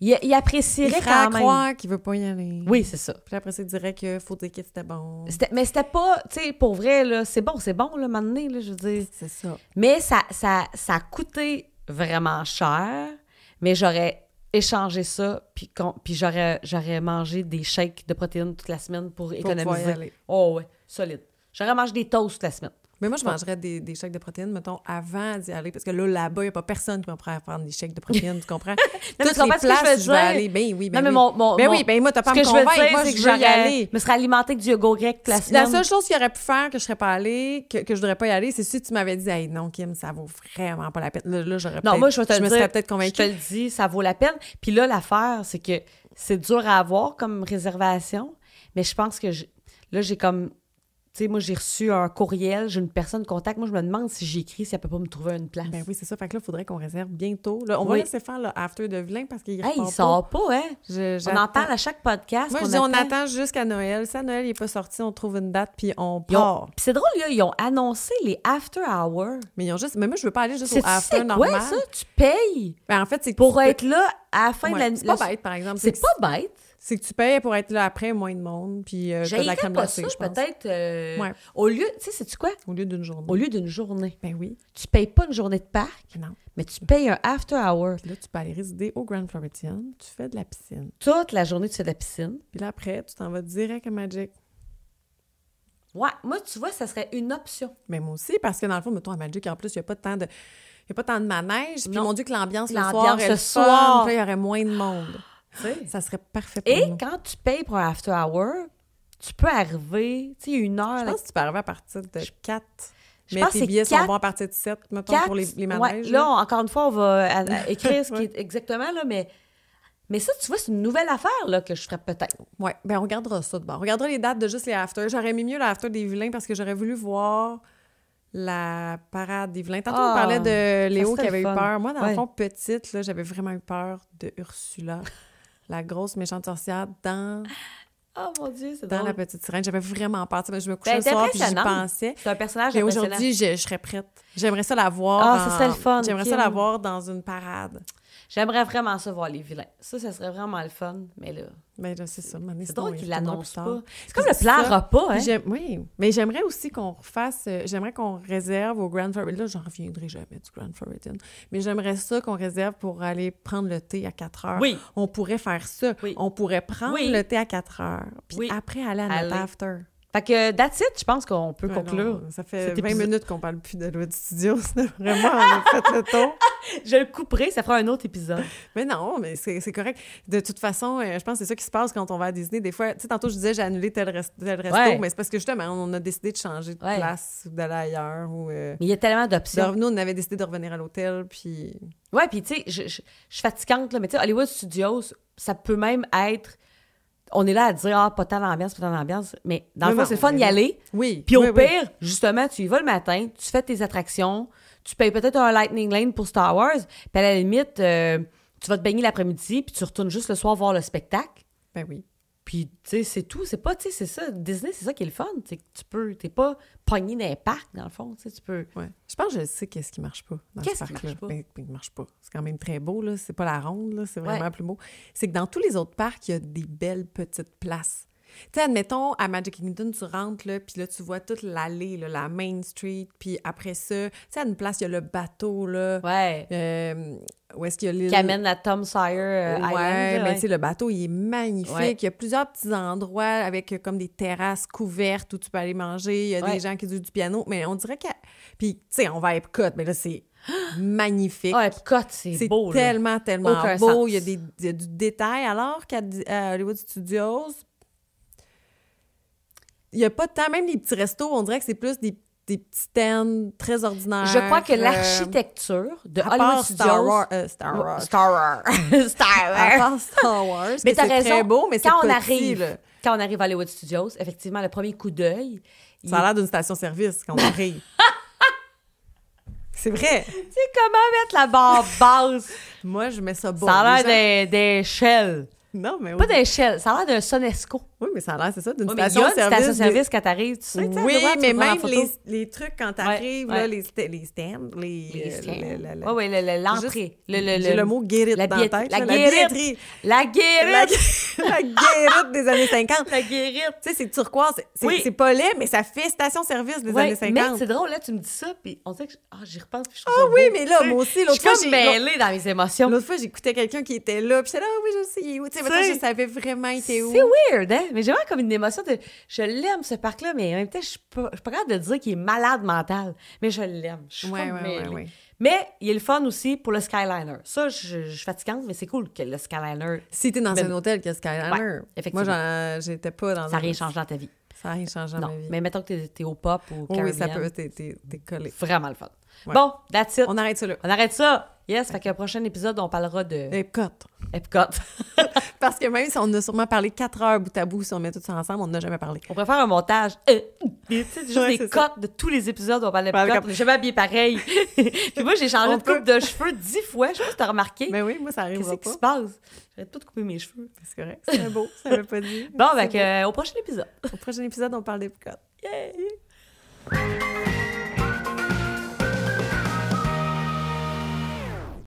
Il apprécierait il quand même. croire qu'il veut pas y aller. Oui, c'est ça. Puis après, il dirait qu'il faut dire que c'était bon. Mais c'était pas, tu sais, pour vrai, là, c'est bon, là, à un moment donné, là, je veux dire. C'est ça. Mais ça a coûté vraiment cher, mais j'aurais échangé ça, puis j'aurais mangé des shakes de protéines toute la semaine pour économiser. Oh ouais, solide. J'aurais mangé des toasts toute la semaine. Mais moi, je mangerais des shakes de protéines, mettons, avant d'y aller. Parce que là-bas, il n'y a pas personne qui va prendre des shakes de protéines, tu comprends? Non, toutes les places, je vais aller. Ben oui, ben non, mais oui. Ben moi, t'as pas à me convaincre. Moi, je veux y aller. Me serais alimentée avec du yogourt grec toute la semaine. La seule chose qu'il aurait pu faire que je serais pas allée, que je voudrais pas y aller, c'est si tu m'avais dit « Hey, non, Kim, ça vaut vraiment pas la peine. » Là, j'aurais peut-être... Non, moi, je me serais peut-être convaincue. Je te le dis, ça vaut la peine. Puis là, l'affaire, c'est que c'est dur à avoir comme réservation, mais je pense que là, j'ai comme... Tu sais, moi, j'ai reçu un courriel, j'ai une personne contact. Moi, je me demande si j'écris, si elle peut pas me trouver une place. Ben oui, c'est ça. Fait que là, il faudrait qu'on réserve bientôt. Là, on va laisser faire le after de Vilain parce qu'il il sort pas, hein? On en parle à chaque podcast. Moi, je dis, on attend jusqu'à Noël. Si à Noël, il n'est pas sorti, on trouve une date, puis on part. Puis c'est drôle, là, ils ont annoncé les after hours. Mais ils ont juste... Mais moi, je veux pas aller juste au after normal. C'est quoi, ça? Tu payes? Ben, en fait, c'est pour être là à la fin de l'année. C'est pas bête, par exemple. C'est pas bête. C'est que tu payes pour être là après, moins de monde, puis t'as de la crème glacée, je pense. Peut-être, au lieu, tu sais, c'est-tu quoi? Au lieu d'une journée. Au lieu d'une journée. Ben oui. Tu payes pas une journée de parc, non. Mais tu payes un after hour. Puis là, tu peux aller résider au Grand Floridian, tu fais de la piscine. Toute la journée, tu fais de la piscine. Puis là, après, tu t'en vas direct à Magic. Ouais, moi, tu vois, ça serait une option. Mais moi aussi, parce que dans le fond, mettons, à Magic, en plus, il n'y a pas tant de manège. Puis mon Dieu, que l'ambiance le soir, il y aurait moins de monde. Ça serait parfait pour nous. Et quand tu payes pour un after hour, tu peux arriver, tu sais, 1 heure... Je pense que tu peux arriver à partir de 4. Je mais pense tes billets sont bons à partir de 7, mettons, 4, pour les manèges. Ouais, là, encore une fois, on va écrire ce qui est exactement, là, mais ça, tu vois, c'est une nouvelle affaire là, que je ferais peut-être. Oui, bien, on regardera ça de bord. On regardera les dates de juste les afters. J'aurais mis mieux l'after des Vilains parce que j'aurais voulu voir la parade des Vilains. Tantôt, on parlait de Léo qui avait eu peur. Moi, dans le fond, petite, là, j'avais vraiment eu peur de Ursula. La grosse méchante sorcière dans... Oh mon Dieu, c'est dans drôle. La Petite Sirène. J'avais vraiment peur. Je me couchais le soir puis j'y pensais. C'est un personnage mais aujourd'hui, je serais prête. J'aimerais ça la voir. ça serait le fun. J'aimerais ça la voir dans une parade. J'aimerais vraiment ça voir les Vilains. Ça serait vraiment le fun. Mais là... Ben là, c'est ça. C'est drôle qu'ils l'annoncent pas. C'est comme le plan repas, hein? Oui, mais j'aimerais aussi qu'on refasse... j'aimerais qu'on réserve au Grand Floridian. Là, j'en reviendrai jamais du Grand Floridian. Mais j'aimerais ça qu'on réserve pour aller prendre le thé à 4 heures. Oui. On pourrait faire ça. Oui. On pourrait prendre le thé à 4 heures. Puis après, aller à notre after. Fait que, that's it, je pense qu'on peut conclure. Non, ça fait 20 minutes qu'on parle plus de Hollywood Studios. Vraiment, on a fait le tour. Je le couperai, ça fera un autre épisode. Mais non, mais c'est correct. De toute façon, je pense que c'est ça qui se passe quand on va à Disney. Des fois, tu sais, tantôt, je disais, j'ai annulé tel resto, mais c'est parce que justement, on a décidé de changer de place ou d'aller ailleurs. Mais il y a tellement d'options. Nous, on avait décidé de revenir à l'hôtel, puis... Ouais, puis tu sais, je suis fatigante, là, mais tu sais, Hollywood Studios, ça peut même être... On est là à dire, pas tant d'ambiance, mais dans le fond, c'est le fun d'y aller. Oui. Puis au pire, justement, tu y vas le matin, tu fais tes attractions, tu payes peut-être un Lightning Lane pour Star Wars, puis à la limite, tu vas te baigner l'après-midi, puis tu retournes juste le soir voir le spectacle. Ben oui. Puis, tu sais, c'est tout. C'est pas, tu sais, c'est ça. Disney, c'est ça qui est le fun. T'es pas pogné dans les parcs, dans le fond. Tu sais, tu peux... Ouais. Je pense que je sais qu'est-ce qui marche pas dans ce parc-là. Qui marche pas? C'est quand même très beau, là. C'est pas la ronde, là. C'est vraiment plus beau. C'est que dans tous les autres parcs, il y a des belles petites places. Tu sais, admettons, à Magic Kingdom, tu rentres, là, puis là, tu vois toute l'allée, là, la Main Street, puis après ça, tu sais, à une place, il y a le bateau, là. Ouais. Où est-ce qu'il y a l'île... Qui amène à Tom Sawyer Island. Ouais, mais tu sais, le bateau, il est magnifique. Ouais. Il y a plusieurs petits endroits avec comme des terrasses couvertes où tu peux aller manger. Il y a des gens qui jouent du piano, mais on dirait que... Puis, tu sais, on va à Epcot, mais là, c'est magnifique. Ah, Epcot, c'est beau, tellement, tellement aucun beau. Sens. Il y a du détail, alors qu'à Hollywood Studios... Il n'y a pas de temps, même les petits restos, on dirait que c'est plus des petits stands très ordinaires. Je crois que l'architecture de Hollywood Studios... Star Wars. Star Wars. À part Star Wars, mais c'est très beau, mais c'est petit, là. quand on arrive à Hollywood Studios, effectivement, le premier coup d'œil... Ça a l'air d'une station-service quand on arrive. C'est vrai. Tu sais, comment mettre la barre basse? Moi, je mets ça bas. Ça a l'air d'échelle. Non, mais oui. Pas d'échelle, ça a l'air d'un Sonesco. Oui, mais ça a l'air, c'est ça, d'une Oui, mais station-service. il y a une station-service quand t'arrives, tu sais. Oui, droite, mais tu prends la même photo. les trucs quand t'arrives, là, les stands, Les les... stands. Oui, l'entrée. J'ai le mot guérite dans la tête. La billetterie. La guérite. La guérite des années 50. La guérite. Tu sais, c'est turquoise. Oui. C'est pas laid, mais ça fait station-service des années 50. Mais c'est drôle, là, tu me dis ça, puis on dirait que j'y repense, puis je trouve Ah ça oui, beau, mais là, tu sais. moi aussi, Je l'autre suis fois, comme mêlée dans mes émotions. L'autre fois, j'écoutais quelqu'un qui était là, puis j'étais là, ah oui, je sais, il est où. Tu sais, maintenant, je savais vraiment, il était où. C'est weird, hein? Mais j'ai vraiment comme une émotion de... Je l'aime, ce parc-là, mais en même temps, je suis pas capable de dire qu'il est malade mental. Mais je l'aime. Je suis comme mêlée. Ouais. Mais il est le fun aussi pour le Skyliner. Ça, je suis fatigante, mais c'est cool que le Skyliner... Si t'es dans un hôtel qui a Skyliner. Ouais, effectivement. Moi, j'étais pas dans Ça n'a rien changé dans ta vie. Ça n'a rien changé dans ma vie. Mais mettons que t'es au Pop ou Caribbean. Oui, ça peut, t'es collé. Vraiment le fun. Ouais. Bon, that's it. On arrête ça là. On arrête ça. Yes, fait qu'au prochain épisode, on parlera de... Epcot. Epcot. Parce que même si on a sûrement parlé 4 heures bout à bout, si on met tout ça ensemble, on n'a jamais parlé. On pourrait faire un montage. Tu sais, juste des cotes de tous les épisodes où on parle d'Epcot. On n'est jamais habillé pareil. Puis moi, j'ai changé de coupe de cheveux 10 fois. Je sais pas si t'as remarqué. Mais oui, moi, ça arrive pas. Qu'est-ce qui se passe? J'arrête pas de couper mes cheveux. C'est correct. C'est beau. Ça m'avait pas dit. Bon, fait au prochain épisode. Au prochain épisode, on parle d'Epcot. Yay!